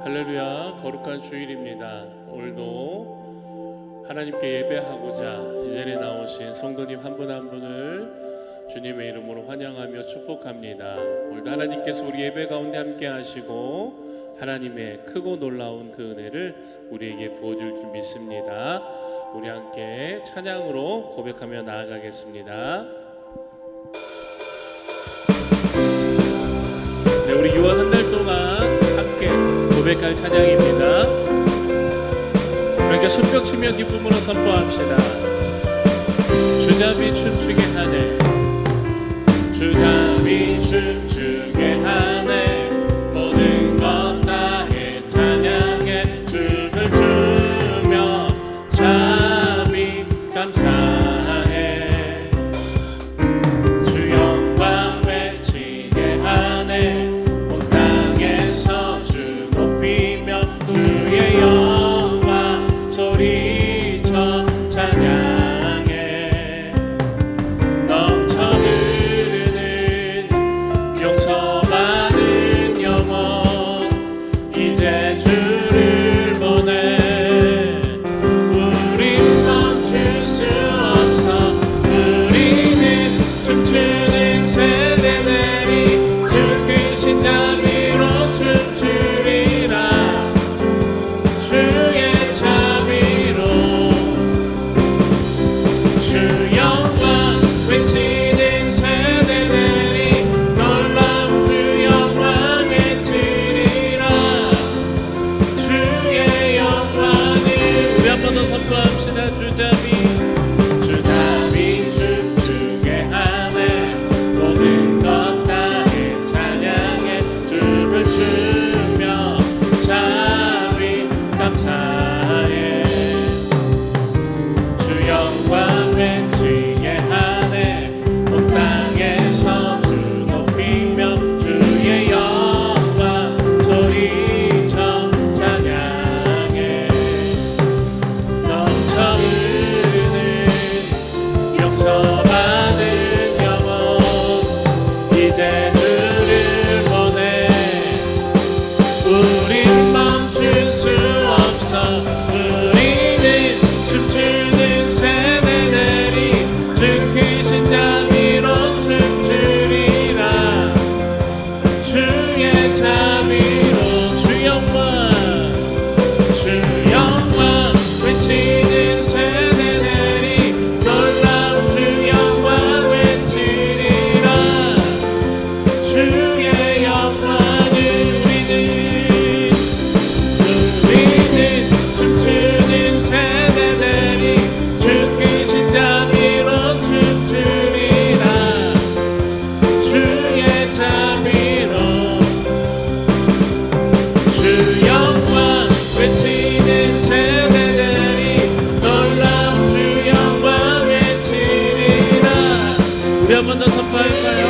할렐루야, 거룩한 주일입니다. 오늘도 하나님께 예배하고자 이 자리에 나오신 성도님 한 분 한 분을 주님의 이름으로 환영하며 축복합니다. 오늘도 하나님께서 우리 예배 가운데 함께 하시고 하나님의 크고 놀라운 그 은혜를 우리에게 부어줄 줄 믿습니다. 우리 함께 찬양으로 고백하며 나아가겠습니다. 네, 우리 6월 한 달 동안 함께 고백할 찬양입니다. 그러니까 손뼉 치며 기쁨으로 선포합시다. 주잡이 춤추게 하네, 주잡이 춤추게 하네, 모든 것 다해 찬양해, 춤을 추며 잡이 감사해, 주 영광 외치게 하네, 온 땅에서 주 높이며 주의 영광 소리쳐 찬양해, 넘쳐 흐르는 용서받은 영혼 이제 주를 보내, 우린 멈출 수 없어, 우리는 춤추는 세대들이 주 크신 자비로 춤추리라, 주의 자비로 주 영광 외치는 세대들이 놀라운 주 영광 외치리라, 주의 영광을 우리 한 번 더 선포합시다. 주잡이 춤추게 하네, 모든 것 다해 찬양해, 춤을 추며 잡이 감사해, 주 영광 외치게 하네, 온 땅에서 주 높이며 주의 영광 소리쳐 찬양해, 넘쳐 흐르는 용서받은 영혼 이제 주를 보내, 우린 멈출 수 없어, 우리는 춤추는 세대들이 주 크신 자비로 춤추리라, 주의 자비로 주 영광 외치는 세대들이 놀라운 주 영광 외치리라, 주의 영광을 우리는 춤추는 세대들이 주 크신 자비로 춤추리라, 주의 자비로 주 영광 외치는 세대들이 놀라운 주 영광 외치리라. 우리 한 번 더 선포할까요?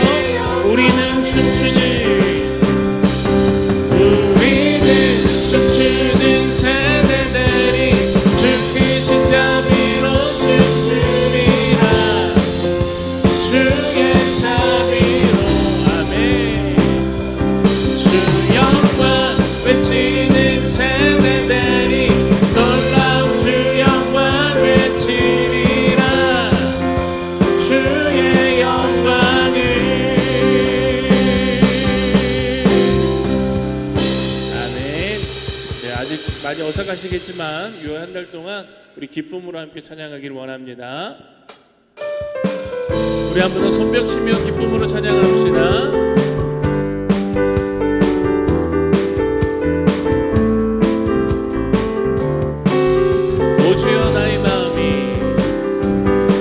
우리는 춤추는 세대들이 주 크신 자비로 춤추리라, 주의 자비로 아멘, 주 영광 외치는 세대들이 놀라운 주 영광 외치리라, 주의 영광을 아멘. 네, 아직 많이 어색하시겠지만 이 한 달 동안 우리 기쁨으로 함께 찬양하길 원합니다. 우리 한 번 더 손뼉 치며 기쁨으로 찬양합시다. 오 주여 나의 마음이,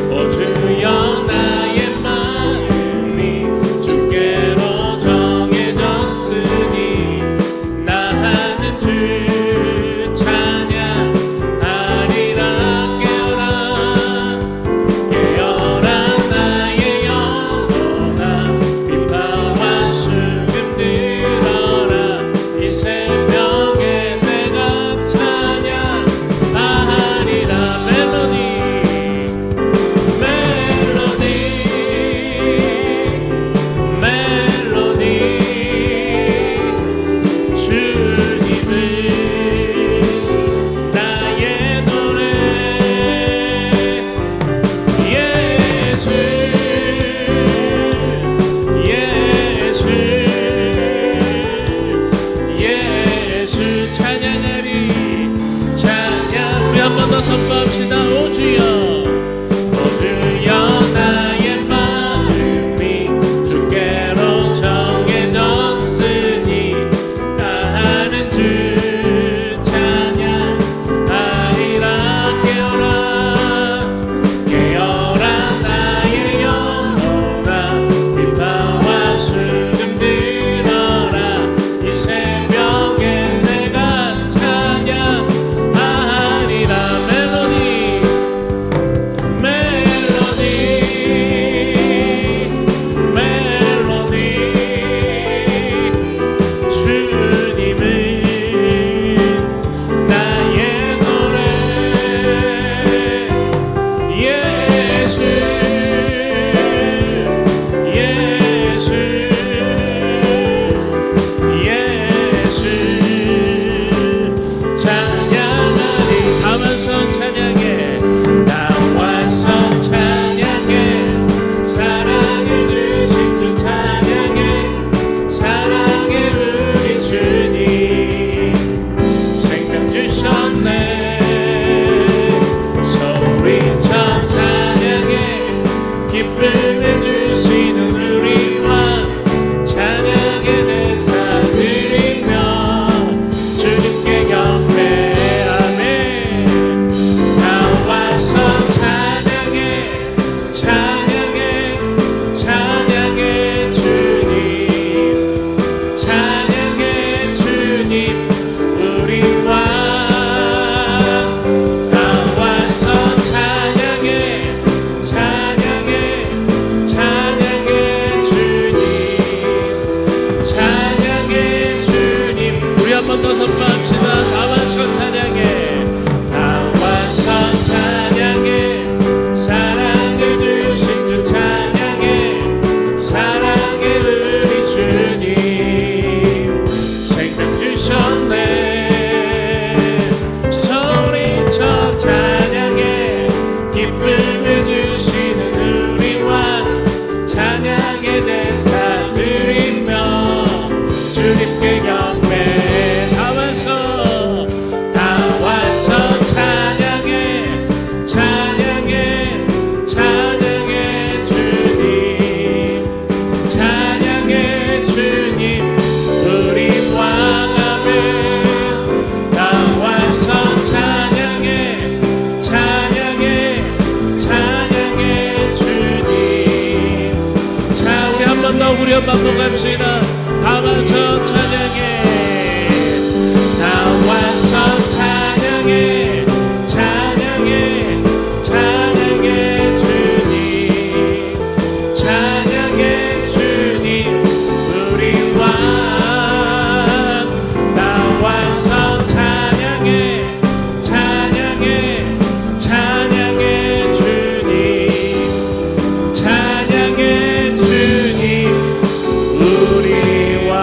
오 주여 나의 마음이 주께로 정해졌으니 나 하는 주 찬양하리라. 깨어라 나의 영혼아, 빛나와 예수 예수 예수 찬양하리 나와서 찬양해 나와서 찬양해 사랑을 주신 주 찬양해 사랑의 우리 주님 생명 주셨네 소리쳐 찬양해 기쁨을 주시는 우리 왕 찬양의 대사 드리며 주님께 경배하네 나와서 찬양해 찬양해 찬양해 주님 찬양해 주님 우리 왕 나와서 찬양해 찬양해 찬양해 주님 찬양해 주님 우리 한 번 더 선포합시다 나와서 찬양해 나와서 찬양해 사랑을 주신 주 찬양해 사랑의 우리 주님 생명 주셨네 소리쳐 찬양해 기쁨을 주시는 우리 왕 찬양의 대사 드리며 주님께 경배 나와서 찬양해 찬양해 찬양해 주님 찬양해 주님 우리 왕 아멘 나와서 찬양해 찬양해 찬양해 주님 자 우리 한 번 더 우리 한 번 반복합시다 나와서 찬양해 나와서 찬양해 찬양해 찬양해 주님 찬양해 주님 우리 왕 나와서 찬양해 찬양해 찬양해 주님 찬양해 주님 우리 왕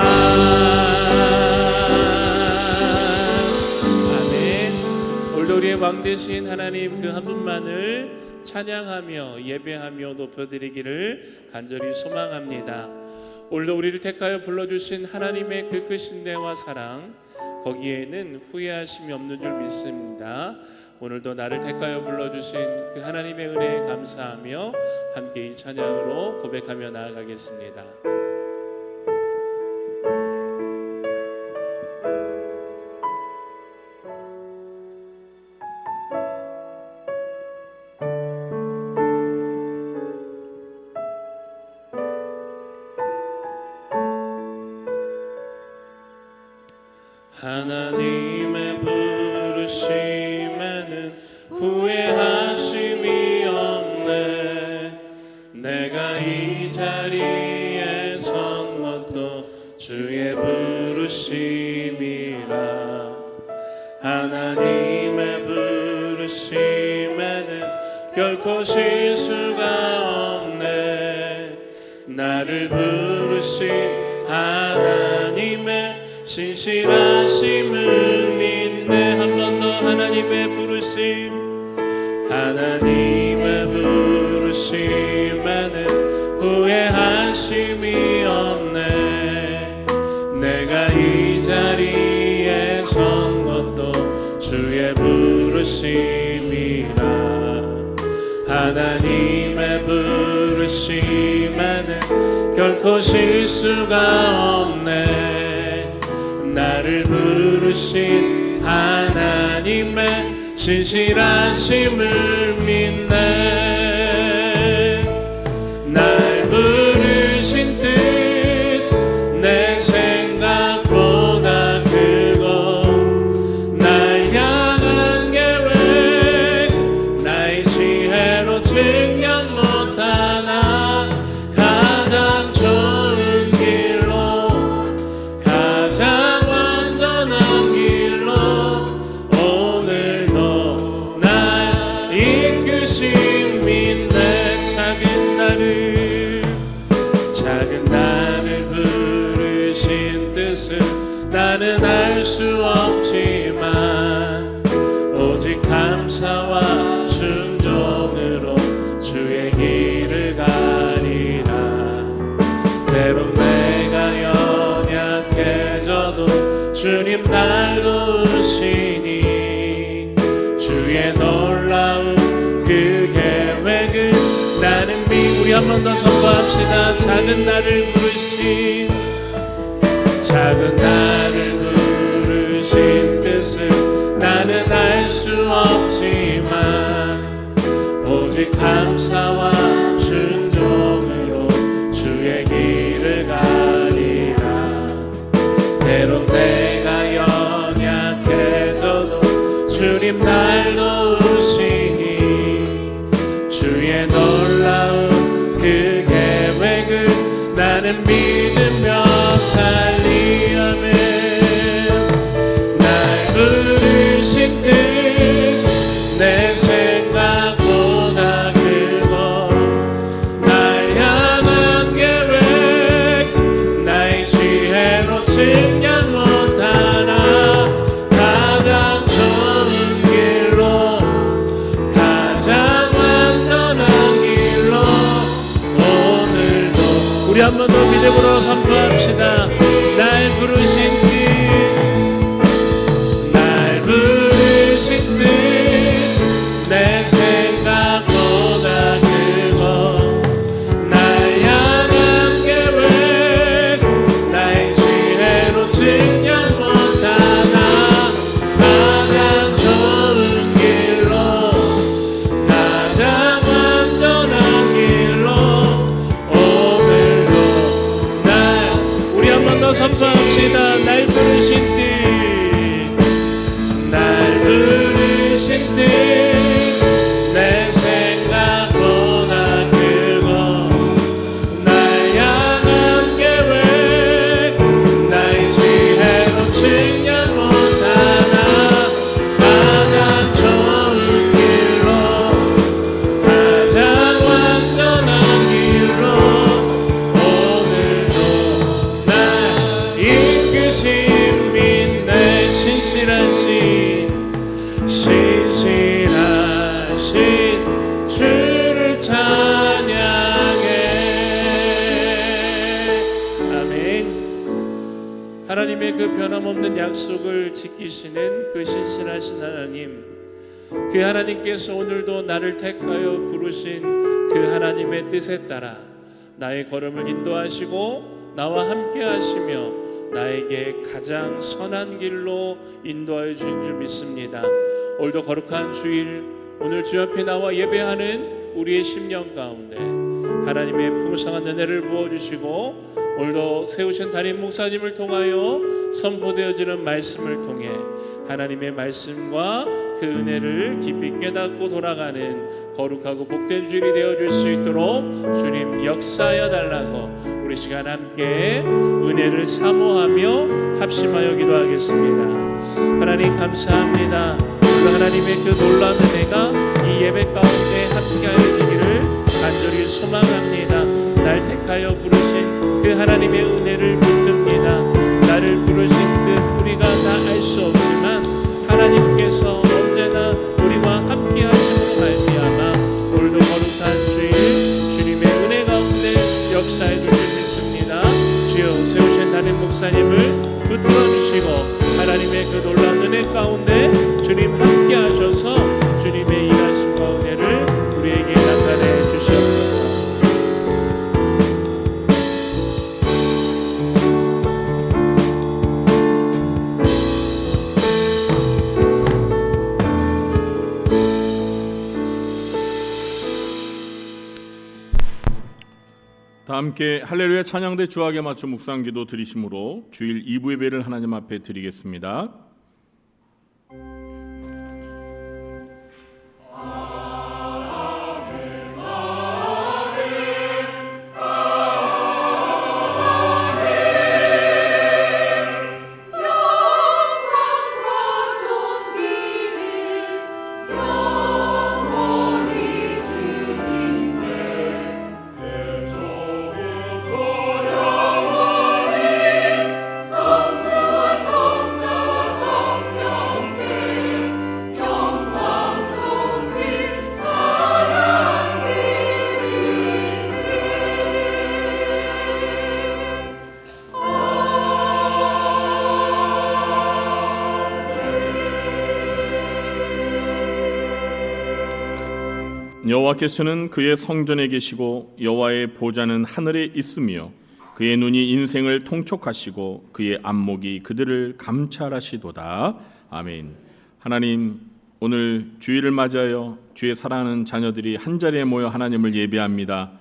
우리의 왕 되신 하나님 그 한 분만을 찬양하며 예배하며 높여드리기를 간절히 소망합니다. 오늘도 우리를 택하여 불러주신 하나님의 그 크신 은혜와 사랑 거기에는 후회하심이 없는 줄 믿습니다. 오늘도 나를 택하여 불러주신 그 하나님의 은혜에 감사하며 함께 이 찬양으로 고백하며 나아가겠습니다. 하나님의 부르심에는 후회하심이 없네 내가 이 자리에 선 것도 주의 부르심이라 하나님의 부르심에는 결코 실수가 없네 나를 부르신 하나님의 신실하심을 믿네 한 번 더 하나님의 부르심 하나님의 부르심에는 후회하심이 없네 내가 이 자리에 선 것도 주의 부르심이라 하나님의 부르심에는 결코 실수가 없네 나를 부르신 하나님의 신실하심을 믿네 날 부르신 뜻 내 생각보다 크고 날 향한 계획 나의 지혜로 증명 못하나 가장 좋은 길로 가장 완전한 길로 오늘도 날 이끄시네 주님 날 도우시니 주의 놀라운 그 계획을 나는 우리 한 번 더 선포합시다. 작은 나를 부르신 작은 나를 부르신 뜻을 나는 알 수 없지만 오직 감사와 순종으로 주의 길을 가리라. 때론 내가 연약해져도 주님 날 도우시니 주의 놀라운 그 계획을 나는 믿으며 살리아멘. 날 부르신 뜻 내 생각보다 크고 날 향한 계획 나의 지혜로 측량 못하나 가장 좋은 길로 가장 완전한 길로 오늘도 우리 한 번 더 믿음으로 선포합시다. 날 부르신 날 부르신 뜻 내 생각보다 크고 날 향한 계획 나의 지혜로 측량 못하나 가장 좋은 길로 가장 완전한 길로 오늘도 우리 한 번 더 선포합시다. 날 부르신 뜻 날 부르신 뜻 내 생각보다 크고 날 향한 계획 나의 지혜로 측량 못하나 가장 좋은 길로 가장 완전한 길로 오늘도 날 이끄신 믿네. 신실하신 주를 찬양해. 아멘. 하나님의 그 변함없는 약속을 지키시는 그 신실하신 하나님, 그 하나님께서 오늘도 나를 택하여 부르신 그 하나님의 뜻에 따라 나의 걸음을 인도하시고 나와 함께 하시며 나에게 가장 선한 길로 인도하여 주신 줄 믿습니다. 오늘도 거룩한 주일, 오늘 주 앞에 나와 예배하는 우리의 심령 가운데 하나님의 풍성한 은혜를 부어주시고 오늘도 세우신 담임 목사님을 통하여 선포되어지는 말씀을 통해 하나님의 말씀과 그 은혜를 깊이 깨닫고 돌아가는 거룩하고 복된 주일이 되어줄 수 있도록 주님 역사하여 달라고 우리 시간 함께 은혜를 사모하며 합심하여 기도하겠습니다. 하나님 감사합니다. 하나님의 그 놀라운 은혜가 이 예배 가운데 함께하여 주기를 간절히 소망합니다. 날 택하여 부르신 그 하나님의 은혜를 붙듭니다. 나를 부르신 뜻 우리가 다 알 수 없지만 하나님께서 언제나 우리와 함께 하심으로 말미암아 오늘도 거룩한 주일 주님의 은혜 가운데 역사해 주실 믿습니다. 주여 세우신 담임 목사님을 붙들어 주시고 하나님의 그 놀라운 은혜 가운데 주님 함께 하셔서 주님의 일하심과 은혜를 우리에게 나타내 주시옵소서. 다 함께 할렐루야 찬양대 주악에 맞춰 묵상기도 드리심으로 주일 2부 예배를 하나님 앞에 드리겠습니다. 성부와 성자와 여호와께서는 그의 성전에 계시고 여호와의 보좌는 하늘에 있으며 그의 눈이 인생을 통촉하시고 그의 안목이 그들을 감찰하시도다. 아멘. 하나님, 오늘 주일을 맞이하여 주의 사랑하는 자녀들이 한자리에 모여 하나님을 예배합니다.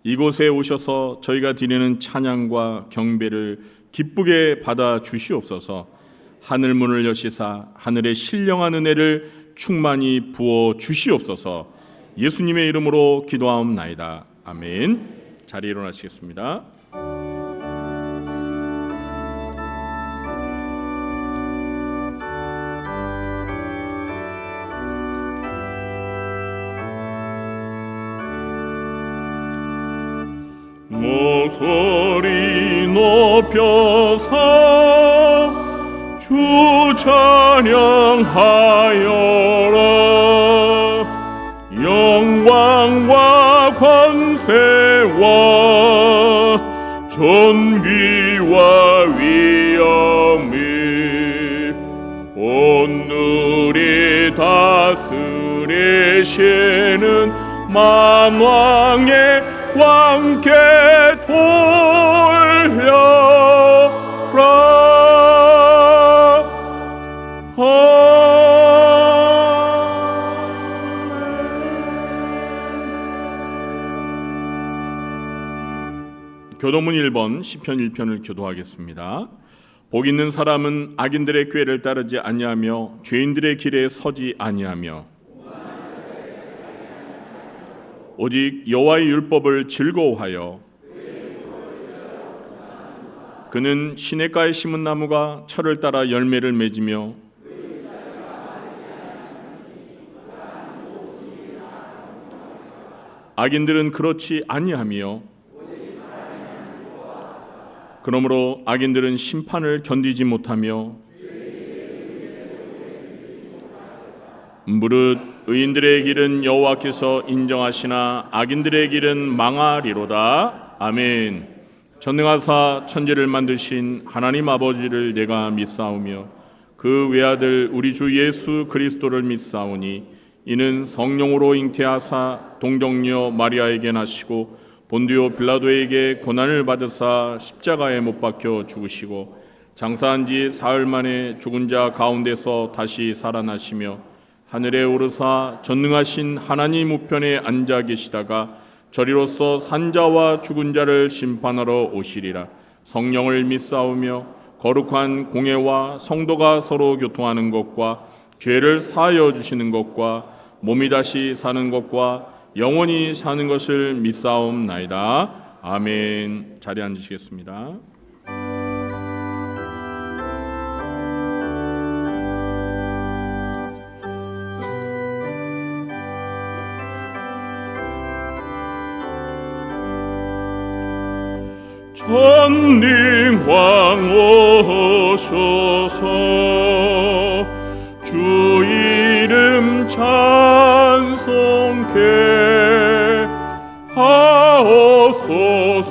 이곳에 오셔서 저희가 드리는 찬양과 경배를 기쁘게 받아 주시옵소서. 하늘 문을 여시사 하늘의 신령한 은혜를 충만히 부어 주시옵소서. 예수님의 이름으로 기도하옵나이다. 아멘. 자리에 일어나시겠습니다. 목소리 높여서 주 찬양하여라. 영광과 권세와 존귀와 위엄이 온누리 다스리시는 만왕의 왕께 돌려라. 교도문 1번 시편 1편을 교도하겠습니다. 복 있는 사람은 악인들의 꾀를 따르지 아니하며 죄인들의 길에 서지 아니하며 오직 여호와의 율법을 즐거워하여 그는 시냇가에 심은 나무가 철을 따라 열매를 맺으며 악인들은 그렇지 아니하며 그러므로 악인들은 심판을 견디지 못하며 무릇 의인들의 길은 여호와께서 인정하시나 악인들의 길은 망하리로다. 아멘. 전능하사 천지를 만드신 하나님 아버지를 내가 믿사오며 그 외아들 우리 주 예수 그리스도를 믿사오니 이는 성령으로 잉태하사 동정녀 마리아에게 나시고 본디오 빌라도에게 고난을 받으사 십자가에 못 박혀 죽으시고 장사한 지 사흘 만에 죽은 자 가운데서 다시 살아나시며 하늘에 오르사 전능하신 하나님 우편에 앉아 계시다가 저리로서 산자와 죽은 자를 심판하러 오시리라. 성령을 믿사오며 거룩한 공회와 성도가 서로 교통하는 것과 죄를 사하여 주시는 것과 몸이 다시 사는 것과 영원히 사는 것을 믿사옵나이다. 아멘. 자리에 앉으시겠습니다. 전능왕 오소서 주 이름 찬송케 하옵소서.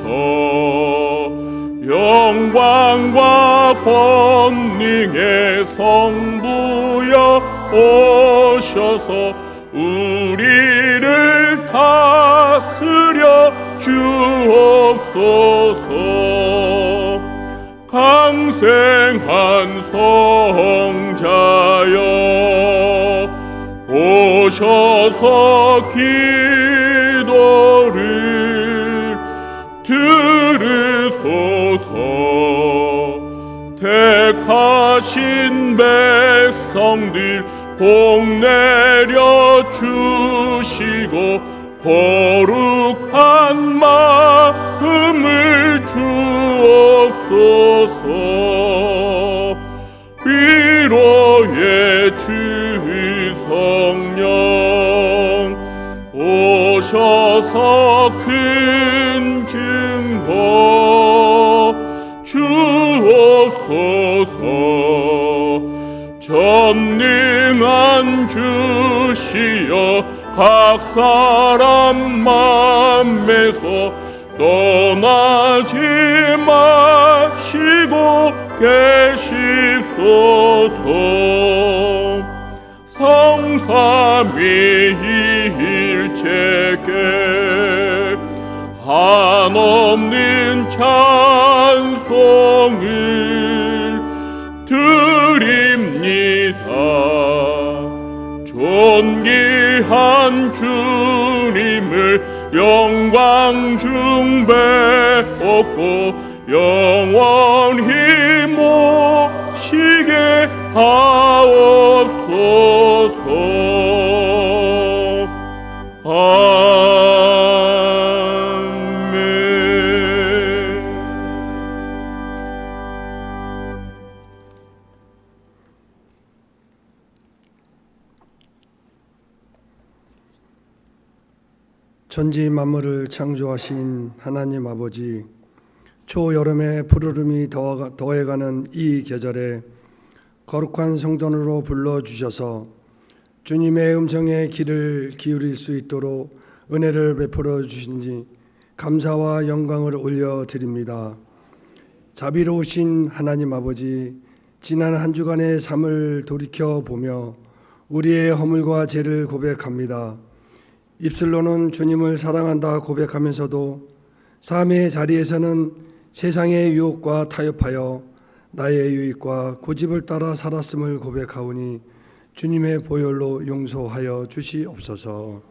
영광과 권능의 성부여 오셔서 우리를 다스려 주옵소서. 강생한 성자여 오셔서 기도를 들으소서. 택하신 백성들 복 내려 주시고 거룩한 마음을 주옵소서. 위로의 주 성령 오셔서 큰 증거 주옵소서. 전능한 주시여 각 사람 맘에서 떠나지 마시고 계십소서. 성삼위일체 주체께 한없는 찬송을 드립니다. 존귀한 주님을 영광 중배 얻고 영원히 모시게 하옵소서. 아멘. 천지 만물을 창조하신 하나님 아버지, 초여름에 푸르름이 더해가는 이 계절에 거룩한 성전으로 불러주셔서 주님의 음성에 귀를 기울일 수 있도록 은혜를 베풀어 주신지 감사와 영광을 올려드립니다. 자비로우신 하나님 아버지, 지난 한 주간의 삶을 돌이켜보며 우리의 허물과 죄를 고백합니다. 입술로는 주님을 사랑한다 고백하면서도 삶의 자리에서는 세상의 유혹과 타협하여 나의 유익과 고집을 따라 살았음을 고백하오니 주님의 보혈로 용서하여 주시옵소서.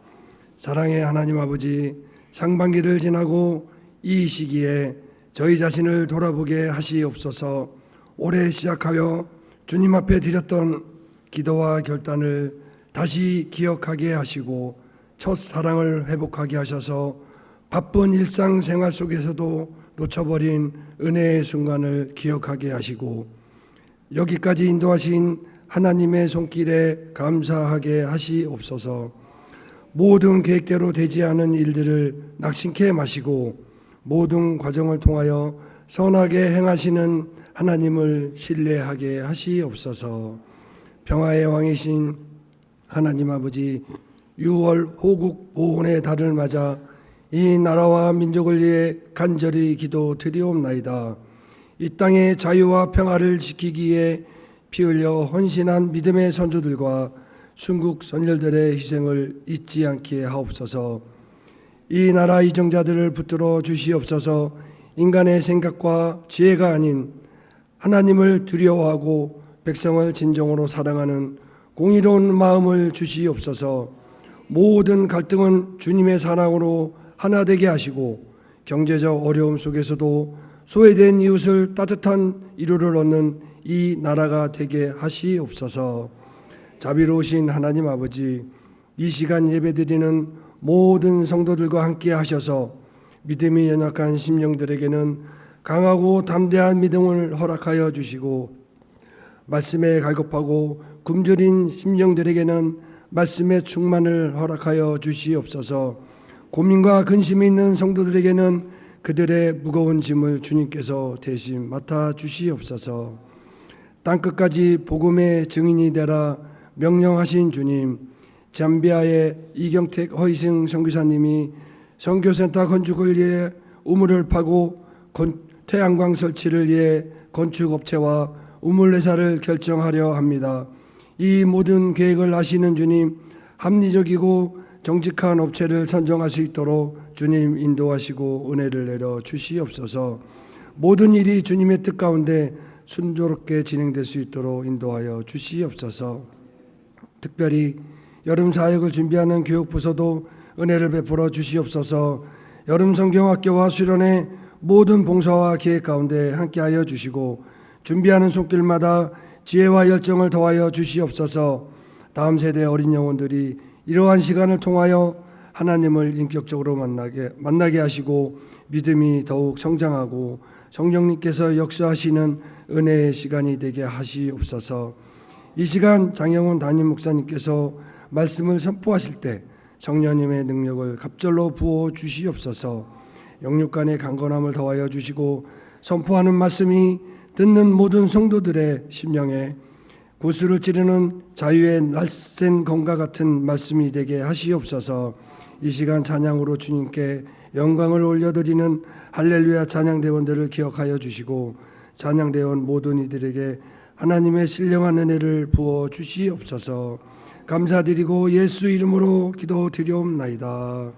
사랑의 하나님 아버지, 상반기를 지나고 이 시기에 저희 자신을 돌아보게 하시옵소서. 올해 시작하여 주님 앞에 드렸던 기도와 결단을 다시 기억하게 하시고 첫 사랑을 회복하게 하셔서 바쁜 일상생활 속에서도 놓쳐버린 은혜의 순간을 기억하게 하시고 여기까지 인도하신 하나님의 손길에 감사하게 하시옵소서. 모든 계획대로 되지 않은 일들을 낙심케 마시고 모든 과정을 통하여 선하게 행하시는 하나님을 신뢰하게 하시옵소서. 평화의 왕이신 하나님 아버지, 6월 호국 보훈의 달을 맞아 이 나라와 민족을 위해 간절히 기도드리옵나이다. 이 땅의 자유와 평화를 지키기에 피 흘려 헌신한 믿음의 선조들과 순국 선열들의 희생을 잊지 않게 하옵소서. 이 나라 이정자들을 붙들어 주시옵소서. 인간의 생각과 지혜가 아닌 하나님을 두려워하고 백성을 진정으로 사랑하는 공의로운 마음을 주시옵소서. 모든 갈등은 주님의 사랑으로 하나 되게 하시고 경제적 어려움 속에서도 소외된 이웃을 따뜻한 위로를 얻는 이 나라가 되게 하시옵소서. 자비로우신 하나님 아버지, 이 시간 예배드리는 모든 성도들과 함께 하셔서 믿음이 연약한 심령들에게는 강하고 담대한 믿음을 허락하여 주시고 말씀에 갈급하고 굶주린 심령들에게는 말씀의 충만을 허락하여 주시옵소서. 고민과 근심이 있는 성도들에게는 그들의 무거운 짐을 주님께서 대신 맡아 주시옵소서. 땅끝까지 복음의 증인이 되라 명령하신 주님, 잠비아의 이경택 허이승 선교사님이 선교센터 건축을 위해 우물을 파고 태양광 설치를 위해 건축업체와 우물회사를 결정하려 합니다. 이 모든 계획을 아시는 주님, 합리적이고 정직한 업체를 선정할 수 있도록 주님 인도하시고 은혜를 내려 주시옵소서. 모든 일이 주님의 뜻 가운데 순조롭게 진행될 수 있도록 인도하여 주시옵소서. 특별히 여름 사역을 준비하는 교육부서도 은혜를 베풀어 주시옵소서. 여름 성경학교와 수련회 모든 봉사와 계획 가운데 함께하여 주시고 준비하는 손길마다 지혜와 열정을 더하여 주시옵소서. 다음 세대 어린 영혼들이 이러한 시간을 통하여 하나님을 인격적으로 만나게 하시고 믿음이 더욱 성장하고 성령님께서 역사하시는 은혜의 시간이 되게 하시옵소서. 이 시간 장영훈 담임 목사님께서 말씀을 선포하실 때 성령님의 능력을 갑절로 부어 주시옵소서. 영육간의 강건함을 더하여 주시고 선포하는 말씀이 듣는 모든 성도들의 심령에 구슬을 찌르는 자유의 날쌘 검과 같은 말씀이 되게 하시옵소서. 이 시간 찬양으로 주님께 영광을 올려드리는 할렐루야 찬양대원들을 기억하여 주시고 찬양대원 모든 이들에게 하나님의 신령한 은혜를 부어 주시옵소서. 감사드리고 예수 이름으로 기도드리옵나이다.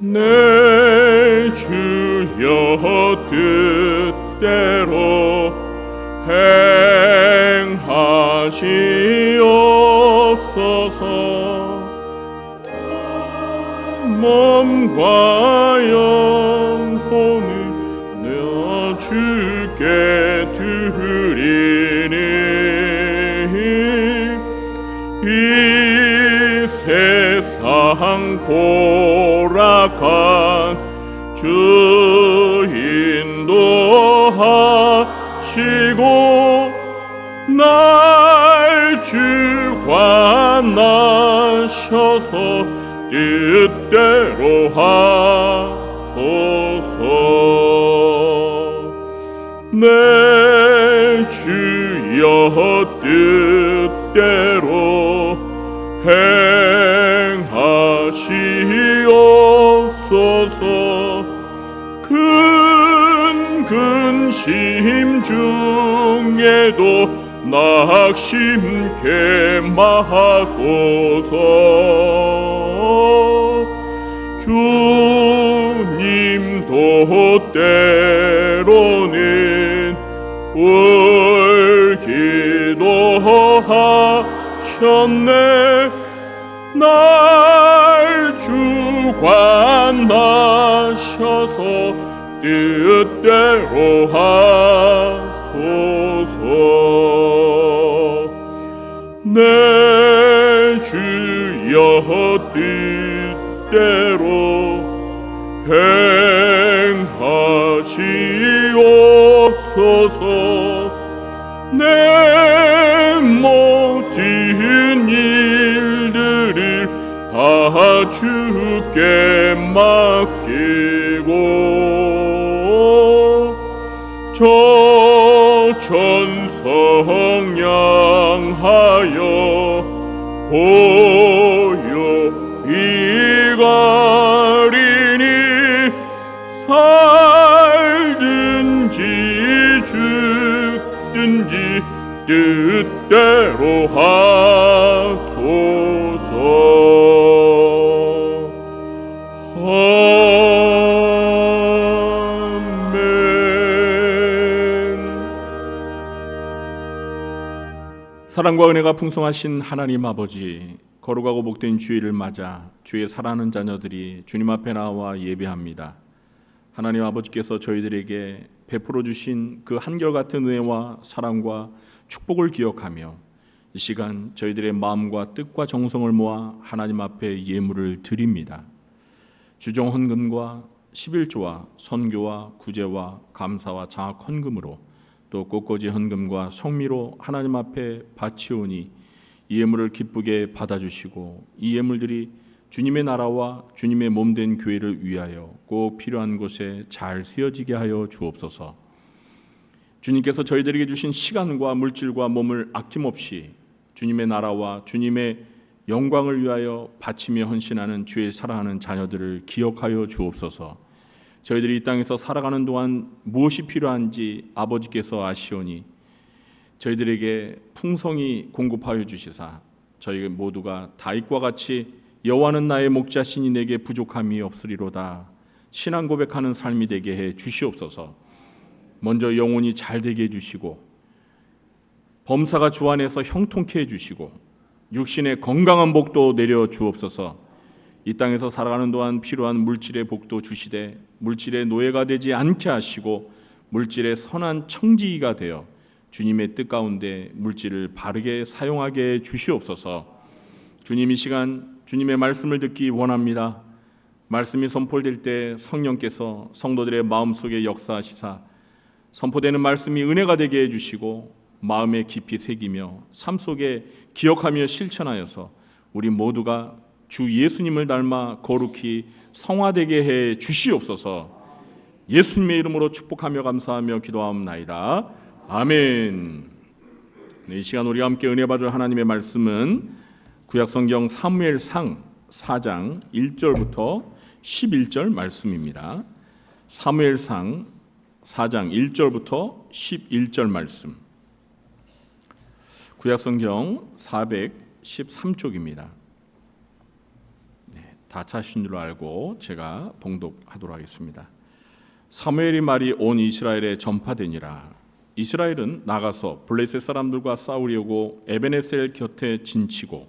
내 주여 뜻대로 행하시옵소서. 몸과 영혼을 내 주께 드리니 이 세상 고락한 주 인도하시고 날 주관하셔서 뜻대로 하소서. 내 주여 뜻대로 행하시옵소서. 큰 근심 중에도 낙심케 마소서. 주님도 때로는 울기도 하셨네. 날 주관하셔서 뜻대로 하소서. 내 주여 뜻대로 행하시옵소서. 내 모든 일들을 다 주께 맡기고 저 천성 향하여 고요히 가리니 살든지 죽든지 뜻대로 하소서. 사랑과 은혜가 풍성하신 하나님 아버지, 거룩하고 복된 주일을 맞아 주의 사랑하는 자녀들이 주님 앞에 나와 예배합니다. 하나님 아버지께서 저희들에게 베풀어 주신 그 한결같은 은혜와 사랑과 축복을 기억하며 이 시간 저희들의 마음과 뜻과 정성을 모아 하나님 앞에 예물을 드립니다. 주정 헌금과 11조와 선교와 구제와 감사와 장학 헌금으로 또 꽃꽂이 헌금과 성미로 하나님 앞에 바치오니 이 예물을 기쁘게 받아주시고 이 예물들이 주님의 나라와 주님의 몸된 교회를 위하여 꼭 필요한 곳에 잘 쓰여지게 하여 주옵소서. 주님께서 저희들에게 주신 시간과 물질과 몸을 아낌없이 주님의 나라와 주님의 영광을 위하여 바치며 헌신하는 주의 사랑하는 자녀들을 기억하여 주옵소서. 저희들이 이 땅에서 살아가는 동안 무엇이 필요한지 아버지께서 아시오니 저희들에게 풍성히 공급하여 주시사 저희 모두가 다윗과 같이 여호와는 나의 목자시니 내게 부족함이 없으리로다 신앙 고백하는 삶이 되게 해 주시옵소서. 먼저 영혼이 잘 되게 해주시고 범사가 주 안에서 형통케 해주시고 육신의 건강한 복도 내려 주옵소서. 이 땅에서 살아가는 동안 필요한 물질의 복도 주시되 물질의 노예가 되지 않게 하시고 물질의 선한 청지기가 되어 주님의 뜻 가운데 물질을 바르게 사용하게 해 주시옵소서. 주님, 이 시간 주님의 말씀을 듣기 원합니다. 말씀이 선포될 때 성령께서 성도들의 마음속에 역사하시사 선포되는 말씀이 은혜가 되게 해주시고 마음에 깊이 새기며 삶 속에 기억하며 실천하여서 우리 모두가 주 예수님을 닮아 거룩히 성화되게 해 주시옵소서. 예수님의 이름으로 축복하며 감사하며 기도하옵나이다. 아멘. 이 시간 우리가 함께 은혜 받을 하나님의 말씀은 구약성경 사무엘상 4장 1절부터 11절 말씀입니다. 사무엘상 4장 1절부터 11절 말씀. 구약성경 413쪽입니다. 다 찾으신 줄 알고 제가 봉독하도록 하겠습니다. 사무엘이 말이 온 이스라엘에 전파되니라. 이스라엘은 나가서 블레셋 사람들과 싸우려고 에베네셀 곁에 진치고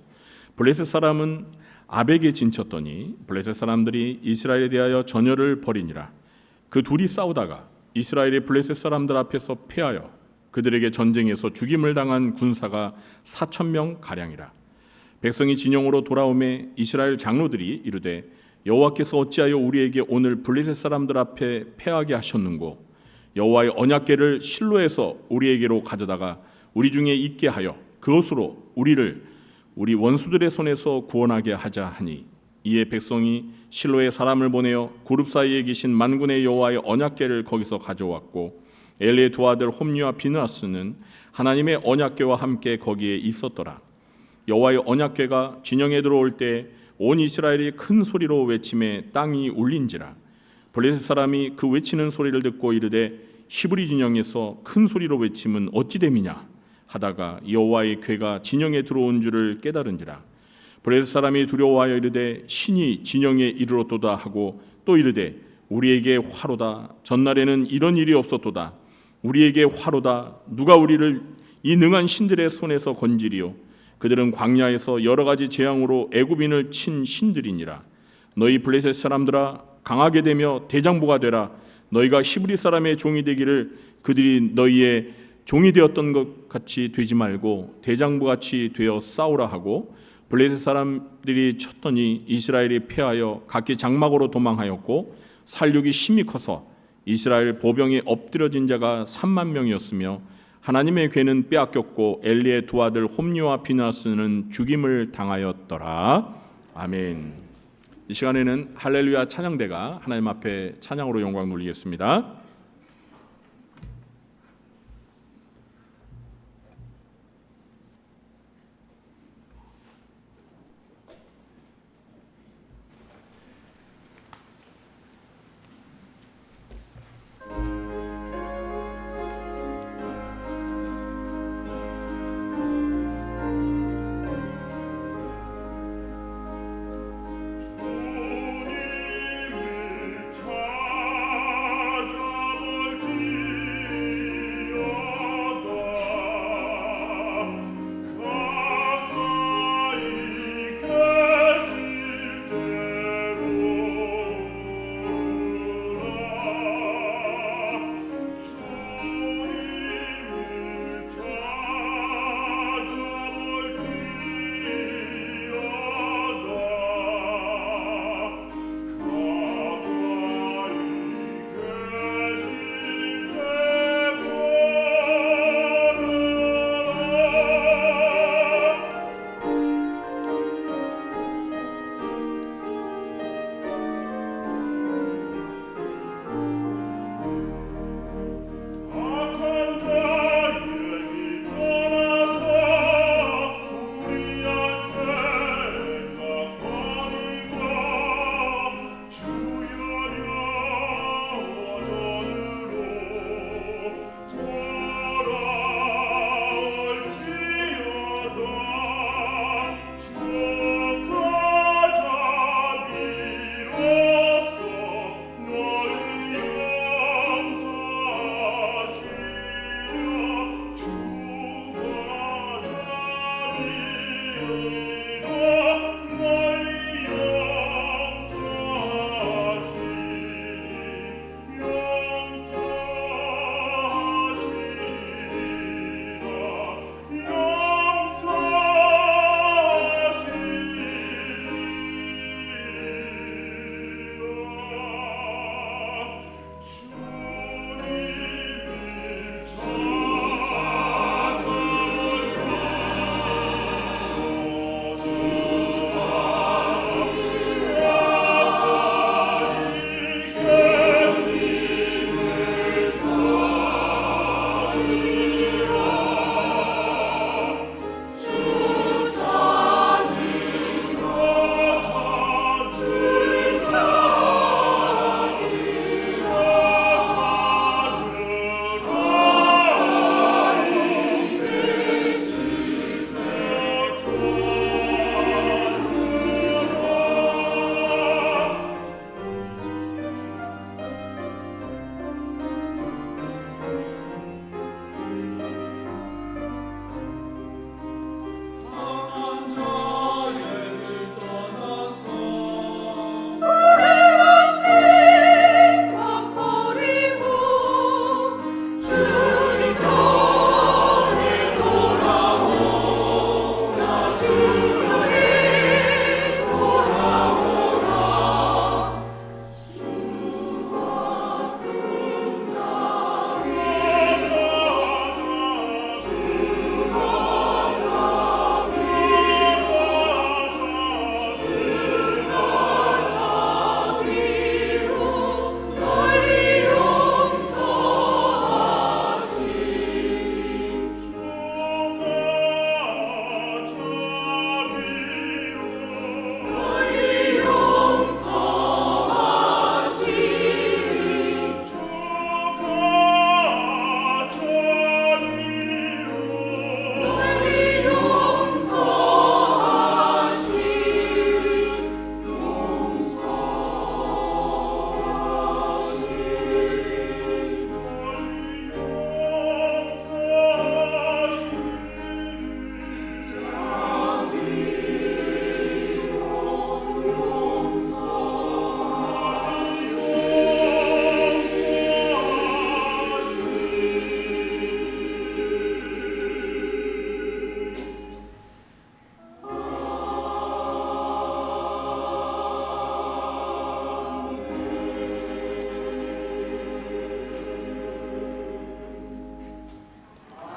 블레셋 사람은 아벡에 진쳤더니 블레셋 사람들이 이스라엘에 대하여 전열을 벌이니라. 그 둘이 싸우다가 이스라엘이 블레셋 사람들 앞에서 패하여 그들에게 전쟁에서 죽임을 당한 군사가 4,000명 가량이라. 백성이 진영으로 돌아오매 이스라엘 장로들이 이르되 여호와께서 어찌하여 우리에게 오늘 블레셋 사람들 앞에 패하게 하셨는고 여호와의 언약궤를 실로에서 우리에게로 가져다가 우리 중에 있게 하여 그것으로 우리를 우리 원수들의 손에서 구원하게 하자 하니 이에 백성이 실로에 사람을 보내어 그룹 사이에 계신 만군의 여호와의 언약궤를 거기서 가져왔고 엘리의 두 아들 홈리와 비느하스는 하나님의 언약궤와 함께 거기에 있었더라. 여호와의 언약궤가 진영에 들어올 때 온 이스라엘이 큰 소리로 외침에 땅이 울린지라. 블레셋 사람이 그 외치는 소리를 듣고 이르되 히브리 진영에서 큰 소리로 외침은 어찌 됨이냐 하다가 여호와의 궤가 진영에 들어온 줄을 깨달은지라. 블레셋 사람이 두려워하여 이르되 신이 진영에 이르렀도다 하고 또 이르되 우리에게 화로다. 전날에는 이런 일이 없었도다. 우리에게 화로다. 누가 우리를 이 능한 신들의 손에서 건지리요. 그들은 광야에서 여러 가지 재앙으로 애굽인을 친 신들이니라. 너희 블레셋 사람들아 강하게 되며 대장부가 되라. 너희가 히브리 사람의 종이 되기를 그들이 너희의 종이 되었던 것 같이 되지 말고 대장부같이 되어 싸우라 하고 블레셋 사람들이 쳤더니 이스라엘이 패하여 각기 장막으로 도망하였고 살육이 심히 커서 이스라엘 보병에 엎드려진 자가 3만 명이었으며 하나님의 궤는 빼앗겼고 엘리의 두 아들 홈리와 비느하스는 죽임을 당하였더라. 아멘. 이 시간에는 할렐루야 찬양대가 하나님 앞에 찬양으로 영광 돌리겠습니다. 주님을 찾아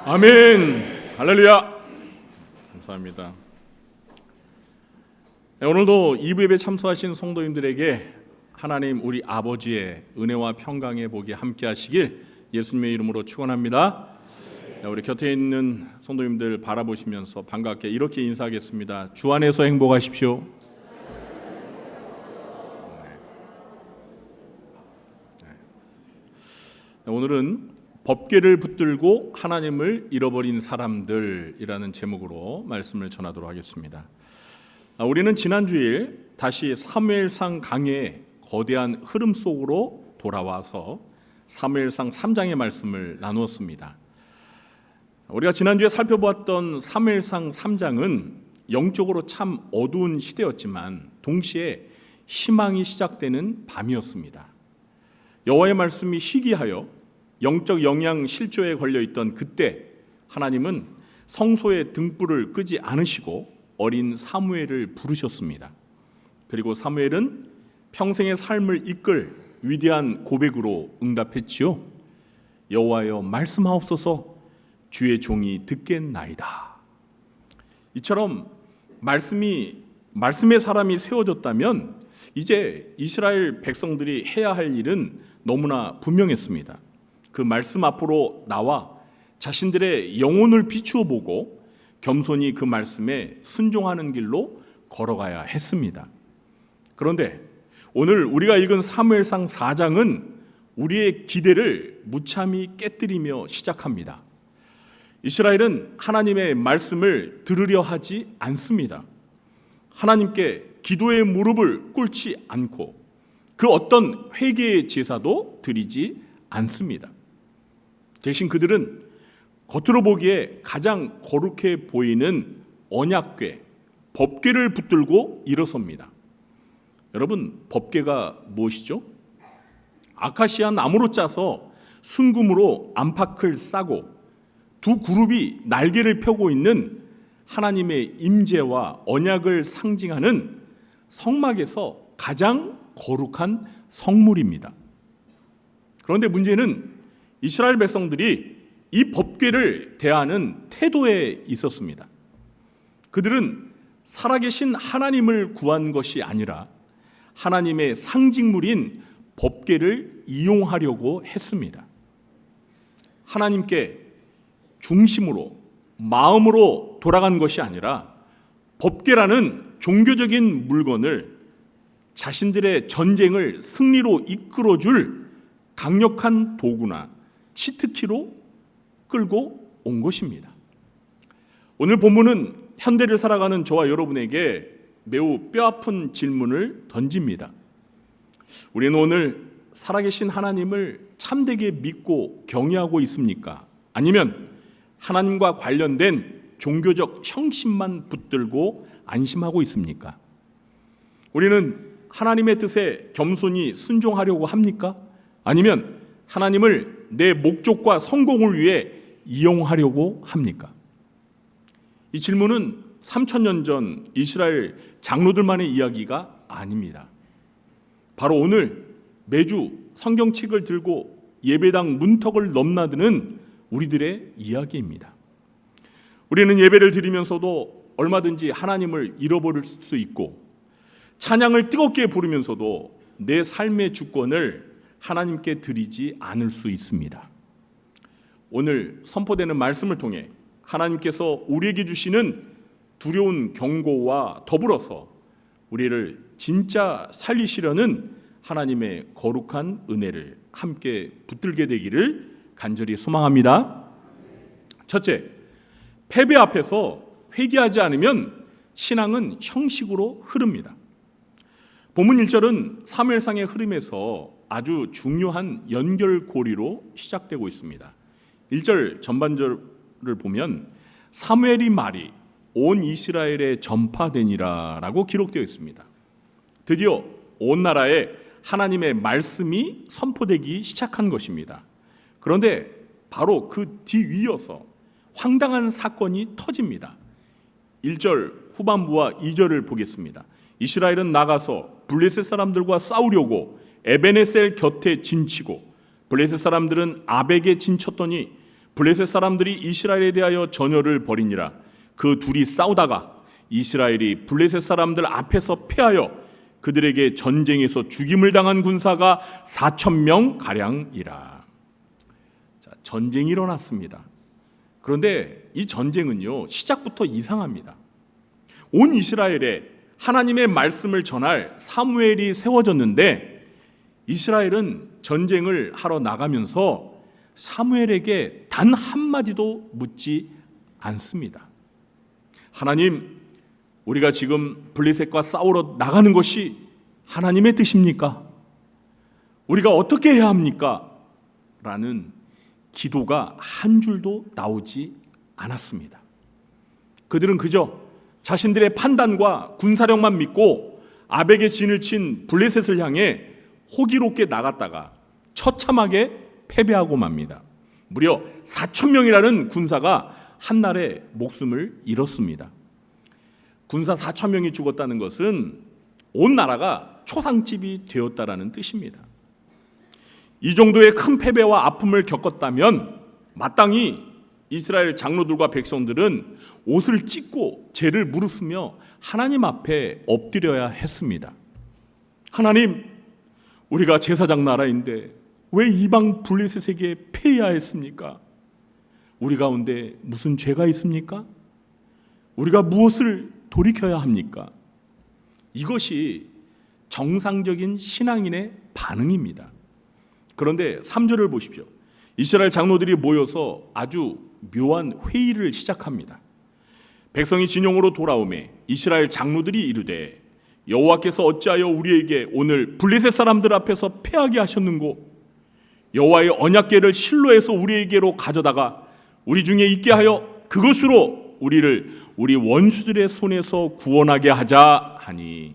아멘. 할렐루야. 감사합니다. 네, 오늘도 2부 예배 참석하신 성도님들에게 하나님 우리 아버지의 은혜와 평강의 복이 함께 하시길 예수님의 이름으로 축원합니다. 네, 우리 곁에 있는 성도님들 바라보시면서 반갑게 이렇게 인사하겠습니다. 주 안에서 행복하십시오. 네, 오늘은 법궤를 붙들고 하나님을 잃어버린 사람들이라는 제목으로 말씀을 전하도록 하겠습니다. 우리는 지난 주일 다시 사무엘상 강의 거대한 흐름 속으로 돌아와서 사무엘상 3장의 말씀을 나누었습니다. 우리가 지난주에 살펴보았던 사무엘상 3장은 영적으로 참 어두운 시대였지만 동시에 희망이 시작되는 밤이었습니다. 여호와의 말씀이 희귀하여 영적 영양 실조에 걸려있던 그때 하나님은 성소의 등불을 끄지 않으시고 어린 사무엘을 부르셨습니다. 그리고 사무엘은 평생의 삶을 이끌 위대한 고백으로 응답했지요. 여호와여 말씀하옵소서 주의 종이 듣겠나이다. 이처럼 말씀의 사람이 세워졌다면 이제 이스라엘 백성들이 해야 할 일은 너무나 분명했습니다. 그 말씀 앞으로 나와 자신들의 영혼을 비추어 보고 겸손히 그 말씀에 순종하는 길로 걸어가야 했습니다. 그런데 오늘 우리가 읽은 사무엘상 4장은 우리의 기대를 무참히 깨뜨리며 시작합니다. 이스라엘은 하나님의 말씀을 들으려 하지 않습니다. 하나님께 기도의 무릎을 꿇지 않고 그 어떤 회개의 제사도 드리지 않습니다. 대신 그들은 겉으로 보기에 가장 거룩해 보이는 언약궤, 법궤를 붙들고 일어섭니다. 여러분, 법궤가 무엇이죠? 아카시아 나무로 짜서 순금으로 안팎을 싸고 두 그룹이 날개를 펴고 있는 하나님의 임재와 언약을 상징하는 성막에서 가장 거룩한 성물입니다. 그런데 문제는 이스라엘 백성들이 이 법궤를 대하는 태도에 있었습니다. 그들은 살아계신 하나님을 구한 것이 아니라 하나님의 상징물인 법궤를 이용하려고 했습니다. 하나님께 중심으로 마음으로 돌아간 것이 아니라 법궤라는 종교적인 물건을 자신들의 전쟁을 승리로 이끌어줄 강력한 도구나 치트키로 끌고 온 것입니다. 오늘 본문은 현대를 살아가는 저와 여러분에게 매우 뼈아픈 질문을 던집니다. 우리는 오늘 살아계신 하나님을 참되게 믿고 경외하고 있습니까? 아니면 하나님과 관련된 종교적 형식만 붙들고 안심하고 있습니까? 우리는 하나님의 뜻에 겸손히 순종하려고 합니까? 아니면 하나님을 내 목적과 성공을 위해 이용하려고 합니까? 이 질문은 3000년 전 이스라엘 장로들만의 이야기가 아닙니다. 바로 오늘 매주 성경책을 들고 예배당 문턱을 넘나드는 우리들의 이야기입니다. 우리는 예배를 드리면서도 얼마든지 하나님을 잃어버릴 수 있고 찬양을 뜨겁게 부르면서도 내 삶의 주권을 하나님께 드리지 않을 수 있습니다. 오늘 선포되는 말씀을 통해 하나님께서 우리에게 주시는 두려운 경고와 더불어서 우리를 진짜 살리시려는 하나님의 거룩한 은혜를 함께 붙들게 되기를 간절히 소망합니다. 첫째, 패배 앞에서 회개하지 않으면 신앙은 형식으로 흐릅니다. 본문 1절은 사무엘상의 흐름에서 아주 중요한 연결고리로 시작되고 있습니다. 1절 전반절을 보면 사무엘이 말이 온 이스라엘에 전파되니라 라고 기록되어 있습니다. 드디어 온 나라에 하나님의 말씀이 선포되기 시작한 것입니다. 그런데 바로 그 뒤이어서 황당한 사건이 터집니다. 1절 후반부와 2절을 보겠습니다. 이스라엘은 나가서 블레셋 사람들과 싸우려고 에베네셀 곁에 진치고 블레셋 사람들은 아벡에 진쳤더니 블레셋 사람들이 이스라엘에 대하여 전열을 벌이니라. 그 둘이 싸우다가 이스라엘이 블레셋 사람들 앞에서 패하여 그들에게 전쟁에서 죽임을 당한 군사가 4,000명 가량이라. 자, 전쟁이 일어났습니다. 그런데 이 전쟁은요, 시작부터 이상합니다. 온 이스라엘에 하나님의 말씀을 전할 사무엘이 세워졌는데 이스라엘은 전쟁을 하러 나가면서 사무엘에게 단 한마디도 묻지 않습니다. 하나님, 우리가 지금 블레셋과 싸우러 나가는 것이 하나님의 뜻입니까? 우리가 어떻게 해야 합니까? 라는 기도가 한 줄도 나오지 않았습니다. 그들은 그저 자신들의 판단과 군사력만 믿고 아벡의 진을 친 블레셋을 향해 호기롭게 나갔다가 처참하게 패배하고 맙니다. 무려 4,000명이라는 군사가 한날에 목숨을 잃었습니다. 군사 4,000명이 죽었다는 것은 온 나라가 초상집이 되었다라는 뜻입니다. 이 정도의 큰 패배와 아픔을 겪었다면 마땅히 이스라엘 장로들과 백성들은 옷을 찢고 죄를 무릅쓰며 하나님 앞에 엎드려야 했습니다. 하나님, 우리가 제사장 나라인데 왜 이방 블레셋에게 패해야 했습니까? 우리 가운데 무슨 죄가 있습니까? 우리가 무엇을 돌이켜야 합니까? 이것이 정상적인 신앙인의 반응입니다. 그런데 3절을 보십시오. 이스라엘 장로들이 모여서 아주 묘한 회의를 시작합니다. 백성이 진영으로 돌아오매 이스라엘 장로들이 이르되 여호와께서 어찌하여 우리에게 오늘 블레셋 사람들 앞에서 패하게 하셨는고? 여호와의 언약궤를 실로에서 우리에게로 가져다가 우리 중에 있게 하여 그것으로 우리를 우리 원수들의 손에서 구원하게 하자 하니.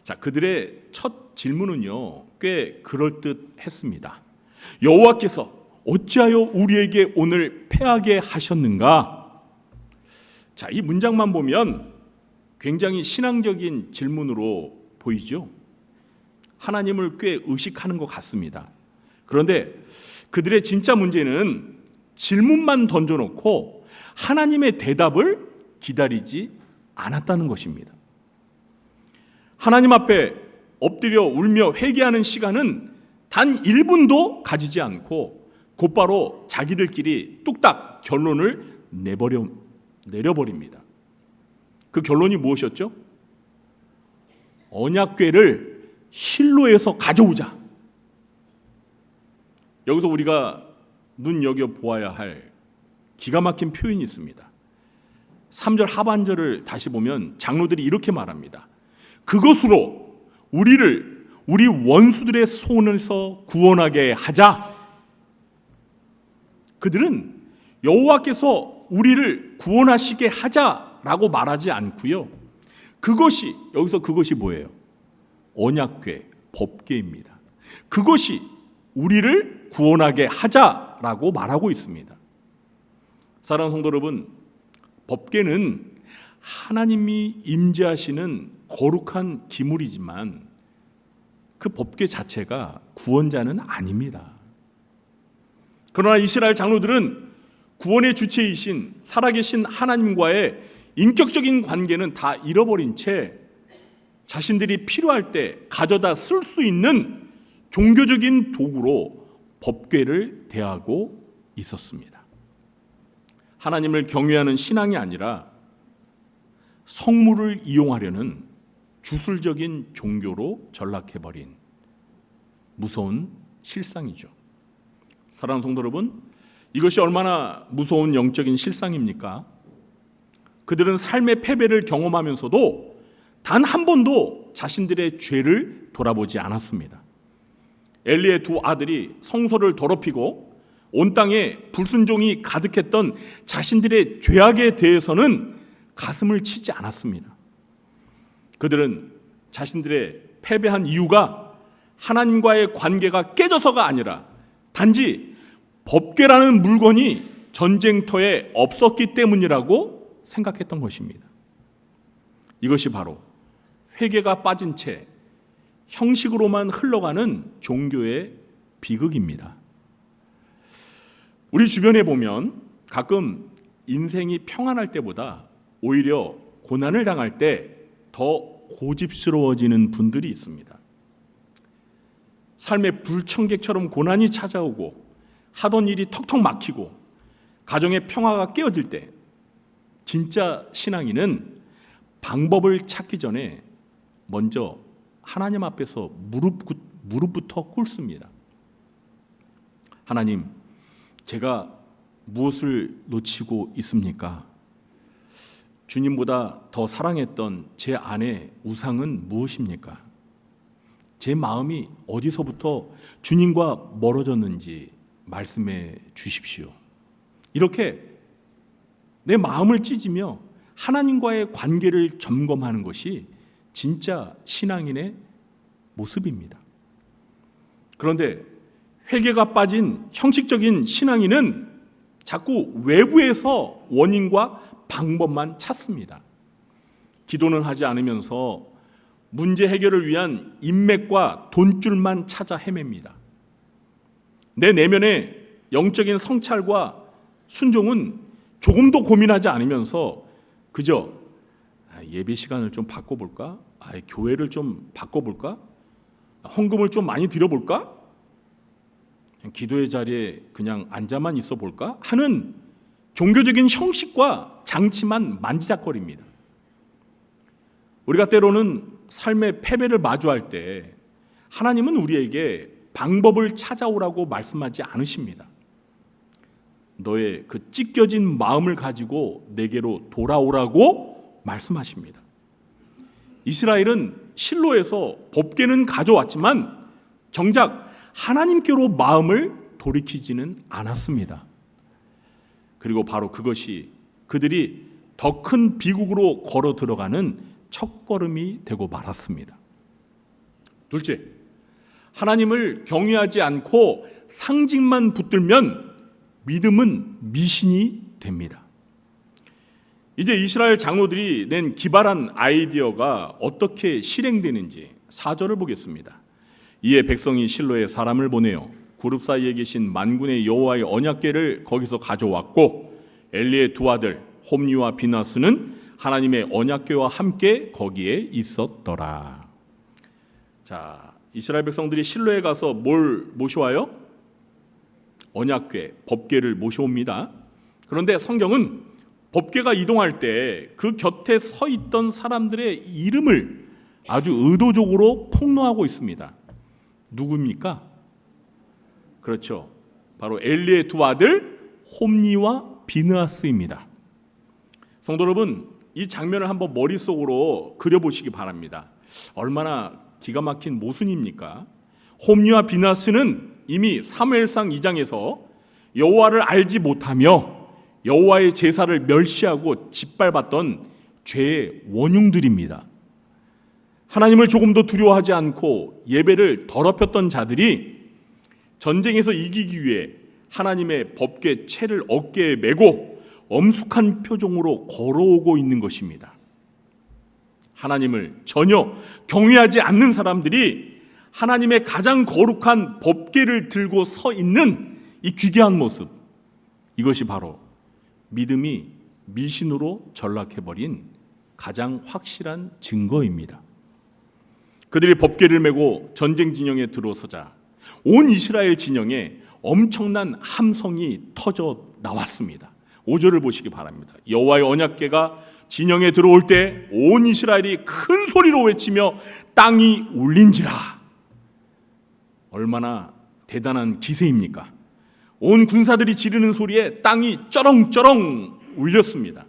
자, 그들의 첫 질문은요, 꽤 그럴듯했습니다. 여호와께서 어찌하여 우리에게 오늘 패하게 하셨는가? 자, 이 문장만 보면 굉장히 신앙적인 질문으로 보이죠. 하나님을 꽤 의식하는 것 같습니다. 그런데 그들의 진짜 문제는 질문만 던져놓고 하나님의 대답을 기다리지 않았다는 것입니다. 하나님 앞에 엎드려 울며 회개하는 시간은 단 1분도 가지지 않고 곧바로 자기들끼리 뚝딱 결론을 내려버립니다. 그 결론이 무엇이었죠? 언약궤를 실로에서 가져오자. 여기서 우리가 눈여겨보아야 할 기가 막힌 표현이 있습니다. 3절 하반절을 다시 보면 장로들이 이렇게 말합니다. 그것으로 우리를 우리 원수들의 손에서 구원하게 하자. 그들은 여호와께서 우리를 구원하시게 하자라고 말하지 않고요. 그것이, 여기서 그것이 뭐예요? 언약궤, 법궤입니다. 그것이 우리를 구원하게 하자라고 말하고 있습니다. 사랑하는 성도 여러분, 법궤는 하나님이 임재하시는 거룩한 기물이지만 그 법궤 자체가 구원자는 아닙니다. 그러나 이스라엘 장로들은 구원의 주체이신 살아계신 하나님과의 인격적인 관계는 다 잃어버린 채 자신들이 필요할 때 가져다 쓸 수 있는 종교적인 도구로 법궤를 대하고 있었습니다. 하나님을 경외하는 신앙이 아니라 성물을 이용하려는 주술적인 종교로 전락해버린 무서운 실상이죠. 사랑하는 성도 여러분, 이것이 얼마나 무서운 영적인 실상입니까? 그들은 삶의 패배를 경험하면서도 단 한 번도 자신들의 죄를 돌아보지 않았습니다. 엘리의 두 아들이 성소를 더럽히고 온 땅에 불순종이 가득했던 자신들의 죄악에 대해서는 가슴을 치지 않았습니다. 그들은 자신들의 패배한 이유가 하나님과의 관계가 깨져서가 아니라 단지 법궤라는 물건이 전쟁터에 없었기 때문이라고 생각했던 것입니다. 이것이 바로 회개가 빠진 채 형식으로만 흘러가는 종교의 비극입니다. 우리 주변에 보면 가끔 인생이 평안할 때보다 오히려 고난을 당할 때 더 고집스러워지는 분들이 있습니다. 삶의 불청객처럼 고난이 찾아오고 하던 일이 턱턱 막히고 가정의 평화가 깨어질 때 진짜 신앙인은 방법을 찾기 전에 먼저 하나님 앞에서 무릎부터 꿇습니다. 하나님, 제가 무엇을 놓치고 있습니까? 주님보다 더 사랑했던 제 아내 우상은 무엇입니까? 제 마음이 어디서부터 주님과 멀어졌는지 말씀해 주십시오. 이렇게 내 마음을 찢으며 하나님과의 관계를 점검하는 것이 진짜 신앙인의 모습입니다. 그런데 회개가 빠진 형식적인 신앙인은 자꾸 외부에서 원인과 방법만 찾습니다. 기도는 하지 않으면서 문제 해결을 위한 인맥과 돈줄만 찾아 헤맵니다. 내 내면의 영적인 성찰과 순종은 조금도 고민하지 않으면서 그저 예배 시간을 좀 바꿔볼까? 교회를 좀 바꿔볼까? 헌금을 좀 많이 드려볼까? 기도의 자리에 그냥 앉아만 있어 볼까? 하는 종교적인 형식과 장치만 만지작거립니다. 우리가 때로는 삶의 패배를 마주할 때 하나님은 우리에게 방법을 찾아오라고 말씀하지 않으십니다. 너의 그 찢겨진 마음을 가지고 내게로 돌아오라고 말씀하십니다. 이스라엘은 실로에서 법궤는 가져왔지만 정작 하나님께로 마음을 돌이키지는 않았습니다. 그리고 바로 그것이 그들이 더 큰 비극으로 걸어 들어가는 첫걸음이 되고 말았습니다. 둘째, 하나님을 경외하지 않고 상징만 붙들면 믿음은 미신이 됩니다. 이제 이스라엘 장로들이 낸 기발한 아이디어가 어떻게 실행되는지 4절을 보겠습니다. 이에 백성이 실로에 사람을 보내어 그룹 사이에 계신 만군의 여호와의 언약궤를 거기서 가져왔고 엘리의 두 아들 홈리와 비나스는 하나님의 언약궤와 함께 거기에 있었더라. 자, 이스라엘 백성들이 실로에 가서 뭘 모셔와요? 언약궤, 법궤를 모셔옵니다. 그런데 성경은 법궤가 이동할 때 그 곁에 서 있던 사람들의 이름을 아주 의도적으로 폭로하고 있습니다. 누굽니까? 그렇죠. 바로 엘리의 두 아들 홈리와 비느하스입니다. 성도 여러분, 이 장면을 한번 머릿속으로 그려보시기 바랍니다. 얼마나 기가 막힌 모순입니까? 홈리와 비느하스는 이미 사무엘상 2장에서 여호와를 알지 못하며 여호와의 제사를 멸시하고 짓밟았던 죄의 원흉들입니다. 하나님을 조금도 두려워하지 않고 예배를 더럽혔던 자들이 전쟁에서 이기기 위해 하나님의 법궤 채를 어깨에 메고 엄숙한 표정으로 걸어오고 있는 것입니다. 하나님을 전혀 경외하지 않는 사람들이 하나님의 가장 거룩한 법궤를 들고 서 있는 이 귀귀한 모습, 이것이 바로 믿음이 미신으로 전락해버린 가장 확실한 증거입니다. 그들이 법궤를 메고 전쟁 진영에 들어서자 온 이스라엘 진영에 엄청난 함성이 터져 나왔습니다. 5절을 보시기 바랍니다. 여호와의 언약궤가 진영에 들어올 때 온 이스라엘이 큰 소리로 외치며 땅이 울린지라. 얼마나 대단한 기세입니까? 온 군사들이 지르는 소리에 땅이 쩌렁쩌렁 울렸습니다.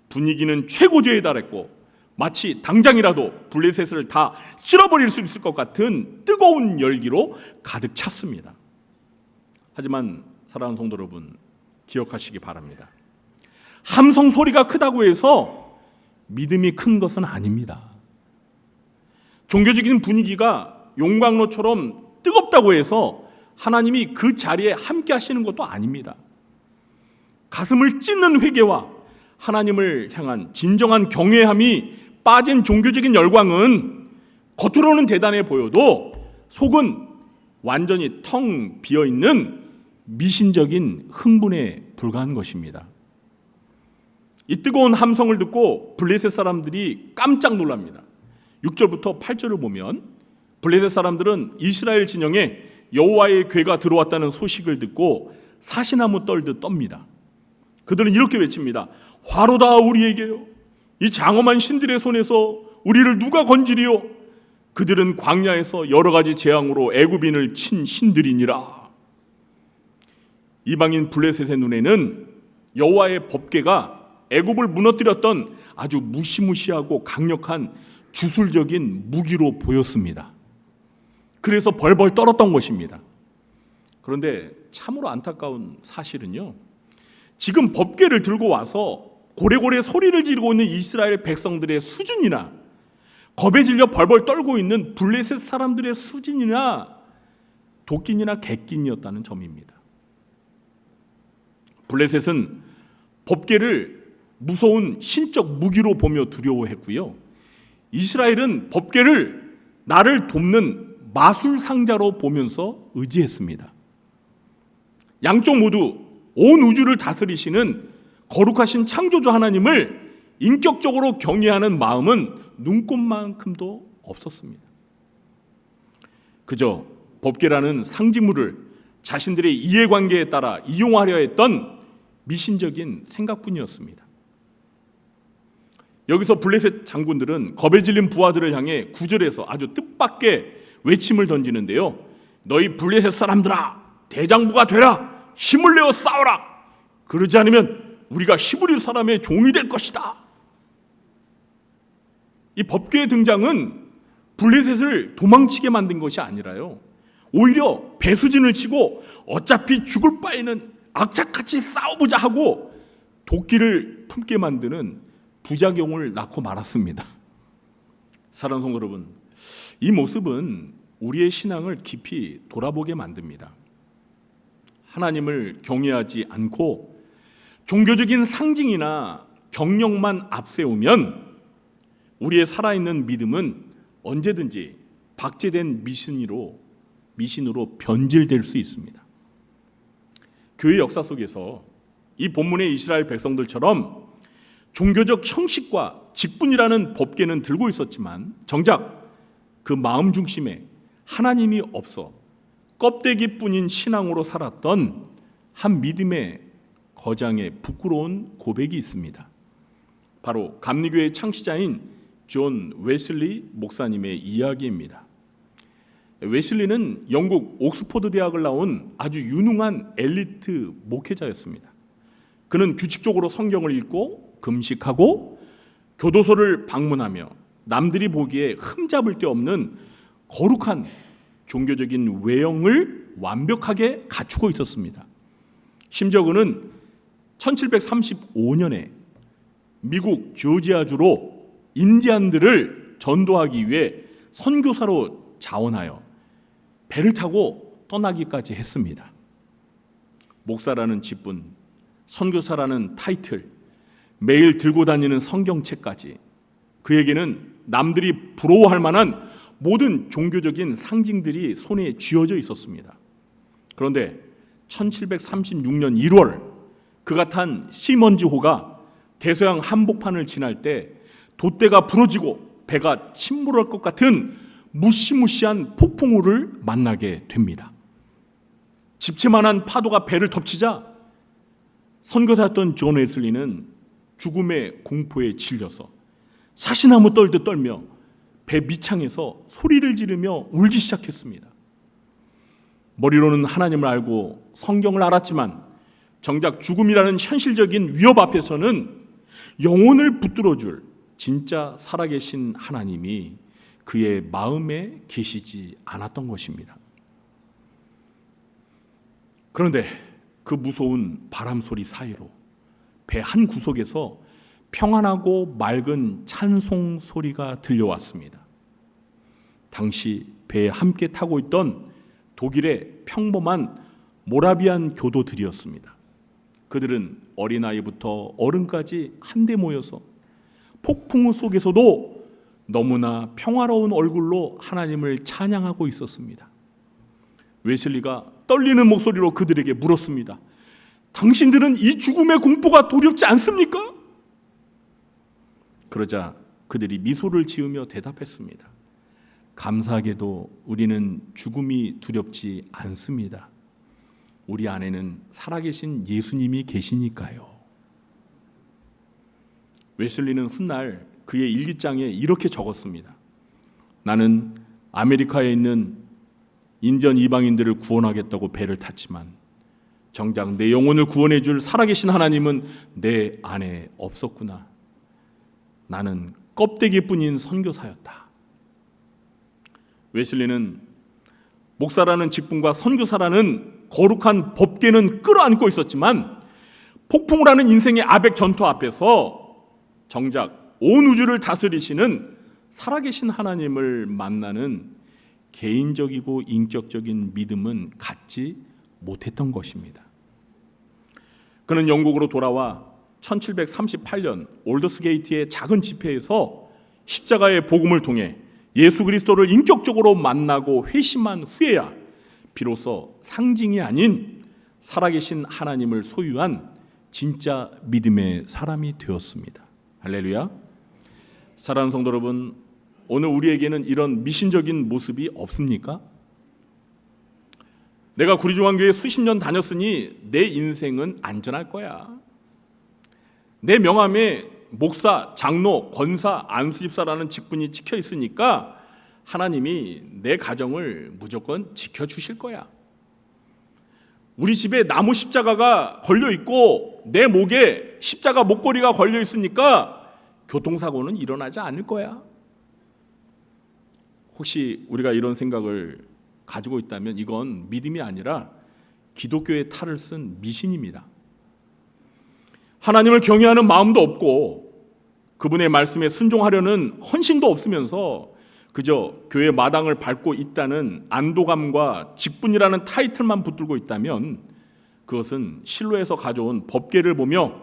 분위기는 최고조에 달했고 마치 당장이라도 블레셋을 다 쓸어버릴 수 있을 것 같은 뜨거운 열기로 가득 찼습니다. 하지만 사랑하는 성도 여러분, 기억하시기 바랍니다. 함성 소리가 크다고 해서 믿음이 큰 것은 아닙니다. 종교적인 분위기가 용광로처럼 뜨겁다고 해서 하나님이 그 자리에 함께 하시는 것도 아닙니다. 가슴을 찢는 회개와 하나님을 향한 진정한 경외함이 빠진 종교적인 열광은 겉으로는 대단해 보여도 속은 완전히 텅 비어있는 미신적인 흥분에 불과한 것입니다. 이 뜨거운 함성을 듣고 블레셋 사람들이 깜짝 놀랍니다. 6절부터 8절을 보면 블레셋 사람들은 이스라엘 진영에 여호와의 괴가 들어왔다는 소식을 듣고 사시나무 떨듯 떱니다. 그들은 이렇게 외칩니다. 화로다 우리에게요. 이 장엄한 신들의 손에서 우리를 누가 건지리요. 그들은 광야에서 여러 가지 재앙으로 애굽인을 친 신들이니라. 이방인 블레셋의 눈에는 여호와의 법궤가 애굽을 무너뜨렸던 아주 무시무시하고 강력한 주술적인 무기로 보였습니다. 그래서 벌벌 떨었던 것입니다. 그런데 참으로 안타까운 사실은요, 지금 법궤를 들고 와서 고래고래 소리를 지르고 있는 이스라엘 백성들의 수준이나 겁에 질려 벌벌 떨고 있는 블레셋 사람들의 수준이나 도끼니나 객끼니였다는 점입니다. 블레셋은 법궤를 무서운 신적 무기로 보며 두려워했고요, 이스라엘은 법궤를 나를 돕는 마술상자로 보면서 의지했습니다. 양쪽 모두 온 우주를 다스리시는 거룩하신 창조주 하나님을 인격적으로 경외하는 마음은 눈꼽만큼도 없었습니다. 그저 법궤라는 상징물을 자신들의 이해관계에 따라 이용하려 했던 미신적인 생각뿐이었습니다. 여기서 블레셋 장군들은 겁에 질린 부하들을 향해 9절에서 아주 뜻밖의 외침을 던지는데요. 너희 블레셋 사람들아, 대장부가 되라. 힘을 내어 싸워라. 그러지 않으면 우리가 히브리 사람의 종이 될 것이다. 이 법궤의 등장은 블레셋을 도망치게 만든 것이 아니라요, 오히려 배수진을 치고 어차피 죽을 바에는 악착같이 싸워보자 하고 도끼를 품게 만드는 부작용을 낳고 말았습니다. 사랑하는 성도 여러분, 이 모습은 우리의 신앙을 깊이 돌아보게 만듭니다. 하나님을 경외하지 않고 종교적인 상징이나 경력만 앞세우면 우리의 살아있는 믿음은 언제든지 박제된 미신으로 변질될 수 있습니다. 교회 역사 속에서 이 본문의 이스라엘 백성들처럼 종교적 형식과 직분이라는 법궤는 들고 있었지만 정작 그 마음 중심에 하나님이 없어 껍데기뿐인 신앙으로 살았던 한 믿음의 거장의 부끄러운 고백이 있습니다. 바로 감리교의 창시자인 존 웨슬리 목사님의 이야기입니다. 웨슬리는 영국 옥스퍼드 대학을 나온 아주 유능한 엘리트 목회자였습니다. 그는 규칙적으로 성경을 읽고 금식하고 교도소를 방문하며 남들이 보기에 흠잡을 데 없는 거룩한 종교적인 외형을 완벽하게 갖추고 있었습니다. 심지어 그는 1735년에 미국 조지아주로 인디안들을 전도하기 위해 선교사로 자원하여 배를 타고 떠나기까지 했습니다. 목사라는 직분, 선교사라는 타이틀, 매일 들고 다니는 성경책까지 그에게는 남들이 부러워할 만한 모든 종교적인 상징들이 손에 쥐어져 있었습니다. 그런데 1736년 1월 그가 탄 시먼지호가 대서양 한복판을 지날 때 돛대가 부러지고 배가 침몰할 것 같은 무시무시한 폭풍우를 만나게 됩니다. 집채만한 파도가 배를 덮치자 선교사였던 존 웨슬리는 죽음의 공포에 질려서 사시나무 떨듯 떨며 배 밑창에서 소리를 지르며 울기 시작했습니다. 머리로는 하나님을 알고 성경을 알았지만 정작 죽음이라는 현실적인 위협 앞에서는 영혼을 붙들어줄 진짜 살아계신 하나님이 그의 마음에 계시지 않았던 것입니다. 그런데 그 무서운 바람 소리 사이로 배 한 구석에서 평안하고 맑은 찬송 소리가 들려왔습니다. 당시 배에 함께 타고 있던 독일의 평범한 모라비안 교도들이었습니다. 그들은 어린아이부터 어른까지 한데 모여서 폭풍우 속에서도 너무나 평화로운 얼굴로 하나님을 찬양하고 있었습니다. 웨슬리가 떨리는 목소리로 그들에게 물었습니다. 당신들은 이 죽음의 공포가 두렵지 않습니까? 그러자 그들이 미소를 지으며 대답했습니다. 감사하게도 우리는 죽음이 두렵지 않습니다. 우리 안에는 살아계신 예수님이 계시니까요. 웨슬리는 훗날 그의 일기장에 이렇게 적었습니다. 나는 아메리카에 있는 인디언 이방인들을 구원하겠다고 배를 탔지만 정작 내 영혼을 구원해 줄 살아계신 하나님은 내 안에 없었구나. 나는 껍데기뿐인 선교사였다. 웨슬리는 목사라는 직분과 선교사라는 거룩한 법궤는 끌어안고 있었지만 폭풍을 하는 인생의 아벡 전투 앞에서 정작 온 우주를 다스리시는 살아계신 하나님을 만나는 개인적이고 인격적인 믿음은 갖지 못했던 것입니다. 그는 영국으로 돌아와 1738년 올더스게이트의 작은 집회에서 십자가의 복음을 통해 예수 그리스도를 인격적으로 만나고 회심한 후에야 비로소 상징이 아닌 살아계신 하나님을 소유한 진짜 믿음의 사람이 되었습니다. 할렐루야. 사랑하는 성도 여러분, 오늘 우리에게는 이런 미신적인 모습이 없습니까? 내가 구리중앙교회 수십 년 다녔으니 내 인생은 안전할 거야. 내 명함에 목사, 장로, 권사, 안수집사라는 직분이 찍혀 있으니까 하나님이 내 가정을 무조건 지켜주실 거야. 우리 집에 나무 십자가가 걸려 있고 내 목에 십자가 목걸이가 걸려 있으니까 교통사고는 일어나지 않을 거야. 혹시 우리가 이런 생각을 가지고 있다면 이건 믿음이 아니라 기독교의 탈을 쓴 미신입니다. 하나님을 경외하는 마음도 없고 그분의 말씀에 순종하려는 헌신도 없으면서 그저 교회 마당을 밟고 있다는 안도감과 직분이라는 타이틀만 붙들고 있다면 그것은 실로에서 가져온 법궤를 보며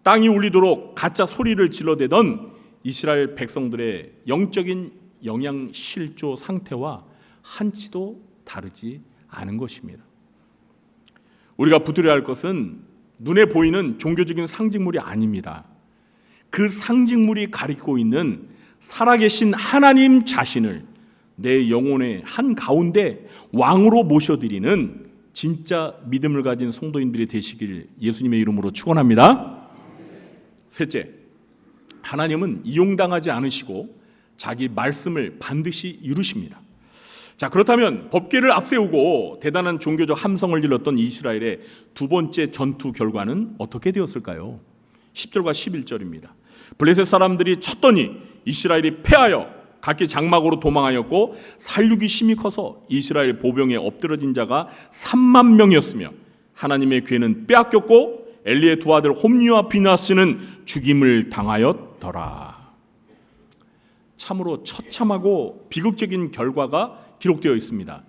땅이 울리도록 가짜 소리를 질러대던 이스라엘 백성들의 영적인 영양실조 상태와 한치도 다르지 않은 것입니다. 우리가 붙들어야 할 것은 눈에 보이는 종교적인 상징물이 아닙니다. 그 상징물이 가리키고 있는 살아계신 하나님 자신을 내 영혼의 한가운데 왕으로 모셔드리는 진짜 믿음을 가진 성도인들이 되시길 예수님의 이름으로 축원합니다. 셋째, 하나님은 이용당하지 않으시고 자기 말씀을 반드시 이루십니다. 자, 그렇다면 법궤를 앞세우고 대단한 종교적 함성을 질렀던 이스라엘의 두 번째 전투 결과는 어떻게 되었을까요? 10절과 11절입니다. 블레셋 사람들이 쳤더니 이스라엘이 패하여 각기 장막으로 도망하였고 살육이 심히 커서 이스라엘 보병에 엎드러진 자가 3만 명이었으며 하나님의 괴는 빼앗겼고 엘리의 두 아들 홈니와 비나스는 죽임을 당하였더라. 참으로 처참하고 비극적인 결과가 기록되어 있습니다.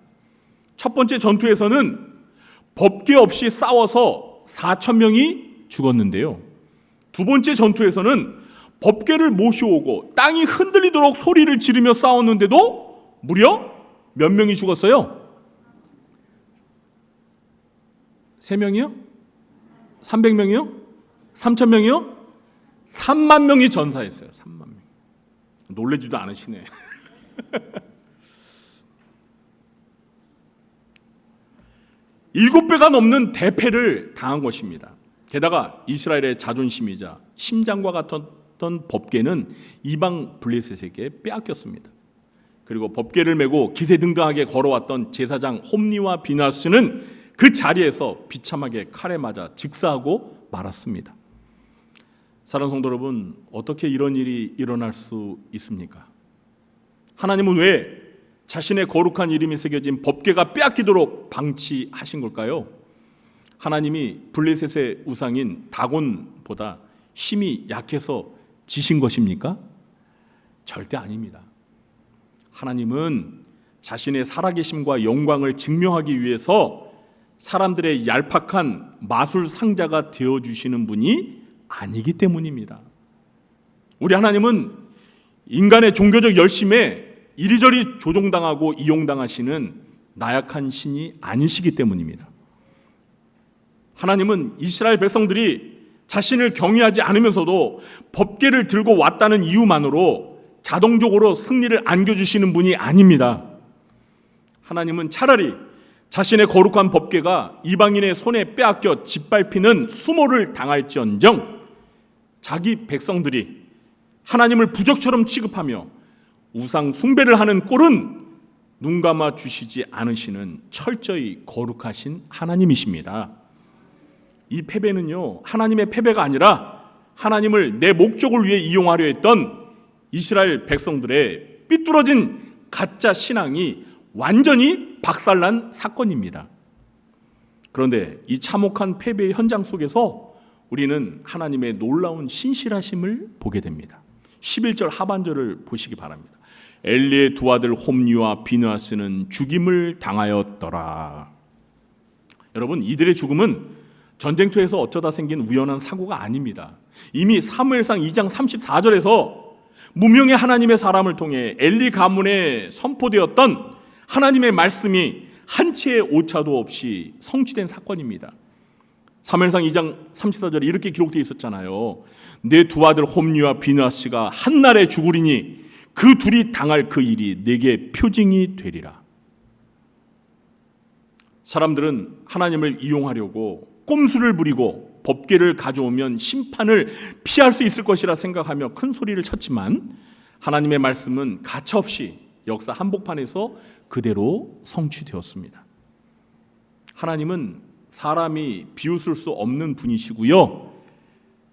첫 번째 전투에서는 법궤 없이 싸워서 4,000명이 죽었는데요. 두 번째 전투에서는 법궤를 모셔오고 땅이 흔들리도록 소리를 지르며 싸웠는데도 무려 몇 명이 죽었어요? 3명이요? 300명이요? 3,000명이요? 3만 명이 전사했어요. 3만 명. 놀래지도 않으시네. 일곱 배가 넘는 대패를 당한 것입니다. 게다가 이스라엘의 자존심이자 심장과 같았던 법궤는 이방 블레셋에게 빼앗겼습니다. 그리고 법궤를 메고 기세등등하게 걸어왔던 제사장 홈니와 비나스는 그 자리에서 비참하게 칼에 맞아 즉사하고 말았습니다. 사랑하는 성도 여러분, 어떻게 이런 일이 일어날 수 있습니까? 하나님은 왜 자신의 거룩한 이름이 새겨진 법궤가 빼앗기도록 방치하신 걸까요? 하나님이 블레셋의 우상인 다곤보다 힘이 약해서 지신 것입니까? 절대 아닙니다. 하나님은 자신의 살아계심과 영광을 증명하기 위해서 사람들의 얄팍한 마술 상자가 되어주시는 분이 아니기 때문입니다. 우리 하나님은 인간의 종교적 열심에 이리저리 조종당하고 이용당하시는 나약한 신이 아니시기 때문입니다. 하나님은 이스라엘 백성들이 자신을 경외하지 않으면서도 법궤를 들고 왔다는 이유만으로 자동적으로 승리를 안겨주시는 분이 아닙니다. 하나님은 차라리 자신의 거룩한 법궤가 이방인의 손에 빼앗겨 짓밟히는 수모를 당할지언정 자기 백성들이 하나님을 부적처럼 취급하며 우상 숭배를 하는 꼴은 눈 감아 주시지 않으시는 철저히 거룩하신 하나님이십니다. 이 패배는요, 하나님의 패배가 아니라 하나님을 내 목적을 위해 이용하려 했던 이스라엘 백성들의 삐뚤어진 가짜 신앙이 완전히 박살난 사건입니다. 그런데 이 참혹한 패배의 현장 속에서 우리는 하나님의 놀라운 신실하심을 보게 됩니다. 11절 하반절을 보시기 바랍니다. 엘리의 두 아들 홈리와 비느하스는 죽임을 당하였더라. 여러분, 이들의 죽음은 전쟁터에서 어쩌다 생긴 우연한 사고가 아닙니다. 이미 사무엘상 2장 34절에서 무명의 하나님의 사람을 통해 엘리 가문에 선포되었던 하나님의 말씀이 한 채의 오차도 없이 성취된 사건입니다. 사무엘상 2장 34절에 이렇게 기록되어 있었잖아요. 내 두 아들 홈리와 비느하스가 한날에 죽으리니 그 둘이 당할 그 일이 내게 표징이 되리라. 사람들은 하나님을 이용하려고 꼼수를 부리고 법궤를 가져오면 심판을 피할 수 있을 것이라 생각하며 큰 소리를 쳤지만 하나님의 말씀은 가차없이 역사 한복판에서 그대로 성취되었습니다. 하나님은 사람이 비웃을 수 없는 분이시고요,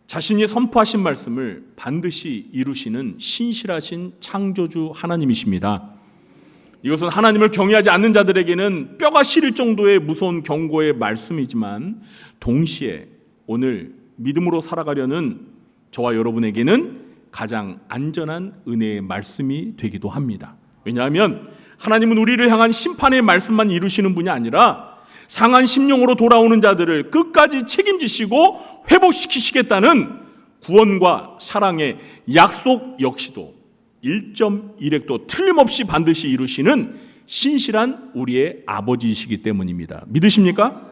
자신이 선포하신 말씀을 반드시 이루시는 신실하신 창조주 하나님이십니다. 이것은 하나님을 경외하지 않는 자들에게는 뼈가 시릴 정도의 무서운 경고의 말씀이지만 동시에 오늘 믿음으로 살아가려는 저와 여러분에게는 가장 안전한 은혜의 말씀이 되기도 합니다. 왜냐하면 하나님은 우리를 향한 심판의 말씀만 이루시는 분이 아니라 상한 심령으로 돌아오는 자들을 끝까지 책임지시고 회복시키시겠다는 구원과 사랑의 약속 역시도 1.1획도 틀림없이 반드시 이루시는 신실한 우리의 아버지이시기 때문입니다. 믿으십니까?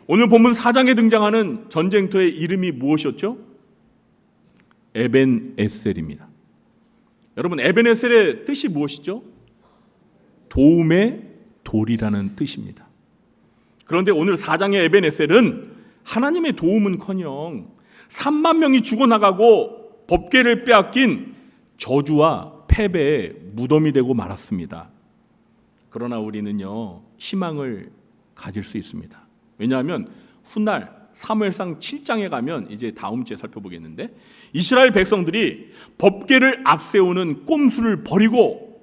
오늘 본문 4장에 등장하는 전쟁터의 이름이 무엇이었죠? 에벤에셀입니다. 여러분, 에벤에셀의 뜻이 무엇이죠? 도움의 돌이라는 뜻입니다. 그런데 오늘 4장의 에벤에셀은 하나님의 도움은커녕 3만 명이 죽어나가고 법궤를 빼앗긴 저주와 패배의 무덤이 되고 말았습니다. 그러나 우리는요, 희망을 가질 수 있습니다. 왜냐하면 훗날 사무엘상 7장에 가면 이제 다음 주에 살펴보겠는데 이스라엘 백성들이 법궤를 앞세우는 꼼수를 버리고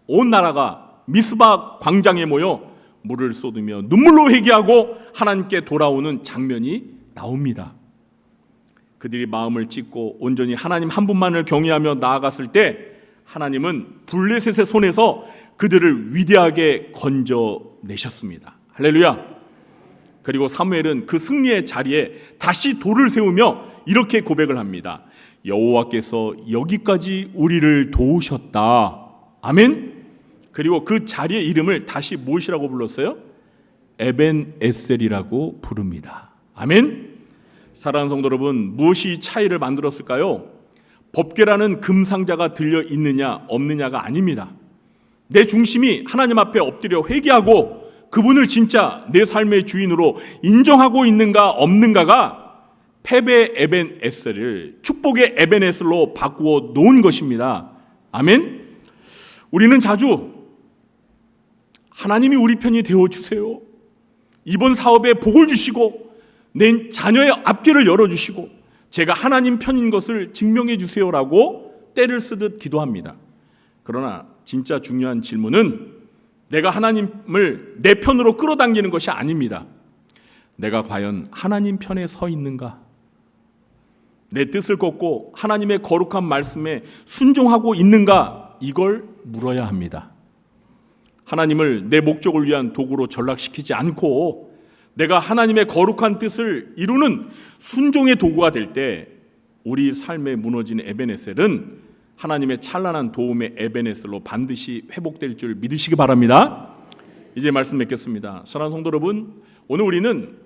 온 나라가 미스바 광장에 모여 물을 쏟으며 눈물로 회개하고 하나님께 돌아오는 장면이 나옵니다. 그들이 마음을 찢고 온전히 하나님 한 분만을 경외하며 나아갔을 때 하나님은 블레셋의 손에서 그들을 위대하게 건져내셨습니다. 할렐루야. 그리고 사무엘은 그 승리의 자리에 다시 돌을 세우며 이렇게 고백을 합니다. 여호와께서 여기까지 우리를 도우셨다. 아멘. 그리고 그 자리의 이름을 다시 무엇이라고 불렀어요? 에벤에셀이라고 부릅니다. 아멘. 사랑하는 성도 여러분, 무엇이 이 차이를 만들었을까요? 법궤라는 금상자가 들려 있느냐 없느냐가 아닙니다. 내 중심이 하나님 앞에 엎드려 회개하고 그분을 진짜 내 삶의 주인으로 인정하고 있는가 없는가가 패배의 에벤에셀을 축복의 에벤에셀로 바꾸어 놓은 것입니다. 아멘. 우리는 자주 하나님이 우리 편이 되어주세요, 이번 사업에 복을 주시고 내 자녀의 앞길을 열어주시고 제가 하나님 편인 것을 증명해 주세요라고 때를 쓰듯 기도합니다. 그러나 진짜 중요한 질문은 내가 하나님을 내 편으로 끌어당기는 것이 아닙니다. 내가 과연 하나님 편에 서 있는가? 내 뜻을 걷고 하나님의 거룩한 말씀에 순종하고 있는가? 이걸 물어야 합니다. 하나님을 내 목적을 위한 도구로 전락시키지 않고 내가 하나님의 거룩한 뜻을 이루는 순종의 도구가 될 때 우리 삶에 무너진 에벤에셀은 하나님의 찬란한 도움의 에벤에셀로 반드시 회복될 줄 믿으시기 바랍니다. 이제 말씀 맺겠습니다. 사랑하는 성도 여러분, 오늘 우리는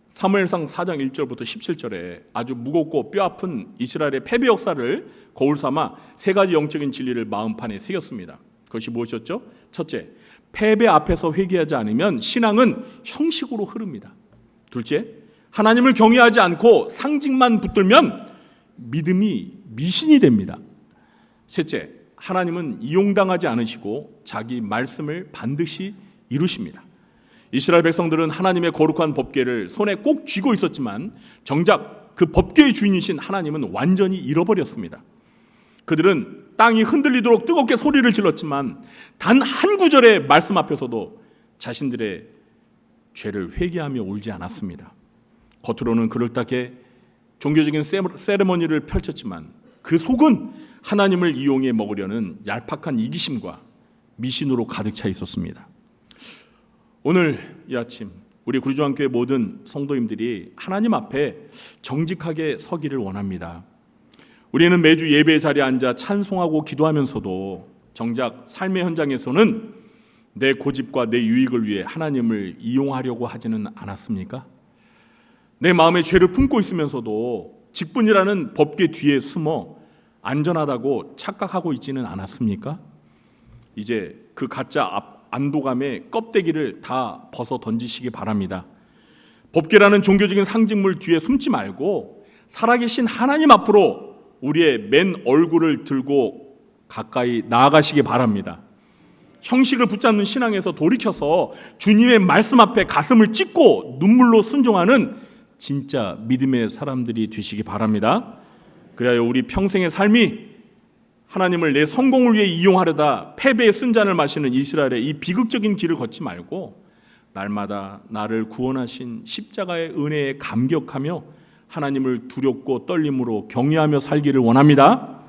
사무엘상 4장 1절부터 17절에 아주 무겁고 뼈아픈 이스라엘의 패배 역사를 거울 삼아 세 가지 영적인 진리를 마음판에 새겼습니다. 그것이 무엇이었죠? 첫째, 패배 앞에서 회개하지 않으면 신앙은 형식으로 흐릅니다. 둘째, 하나님을 경외하지 않고 상징만 붙들면 믿음이 미신이 됩니다. 셋째, 하나님은 이용당하지 않으시고 자기 말씀을 반드시 이루십니다. 이스라엘 백성들은 하나님의 거룩한 법궤를 손에 꼭 쥐고 있었지만 정작 그 법궤의 주인이신 하나님은 완전히 잃어버렸습니다. 그들은 땅이 흔들리도록 뜨겁게 소리를 질렀지만 단 한 구절의 말씀 앞에서도 자신들의 죄를 회개하며 울지 않았습니다. 겉으로는 그럴듯하게 종교적인 세레머니를 펼쳤지만 그 속은 하나님을 이용해 먹으려는 얄팍한 이기심과 미신으로 가득 차 있었습니다. 오늘 이 아침 우리 구리조한교회 모든 성도님들이 하나님 앞에 정직하게 서기를 원합니다. 우리는 매주 예배 자리에 앉아 찬송하고 기도하면서도 정작 삶의 현장에서는 내 고집과 내 유익을 위해 하나님을 이용하려고 하지는 않았습니까? 내 마음에 죄를 품고 있으면서도 직분이라는 법궤 뒤에 숨어 안전하다고 착각하고 있지는 않았습니까? 이제 그 가짜 안도감의 껍데기를 다 벗어 던지시기 바랍니다. 법궤라는 종교적인 상징물 뒤에 숨지 말고 살아계신 하나님 앞으로 우리의 맨 얼굴을 들고 가까이 나아가시기 바랍니다. 형식을 붙잡는 신앙에서 돌이켜서 주님의 말씀 앞에 가슴을 찢고 눈물로 순종하는 진짜 믿음의 사람들이 되시기 바랍니다. 그래야 우리 평생의 삶이 하나님을 내 성공을 위해 이용하려다 패배의 쓴잔을 마시는 이스라엘의 이 비극적인 길을 걷지 말고 날마다 나를 구원하신 십자가의 은혜에 감격하며 하나님을 두렵고 떨림으로 경외하며 살기를 원합니다.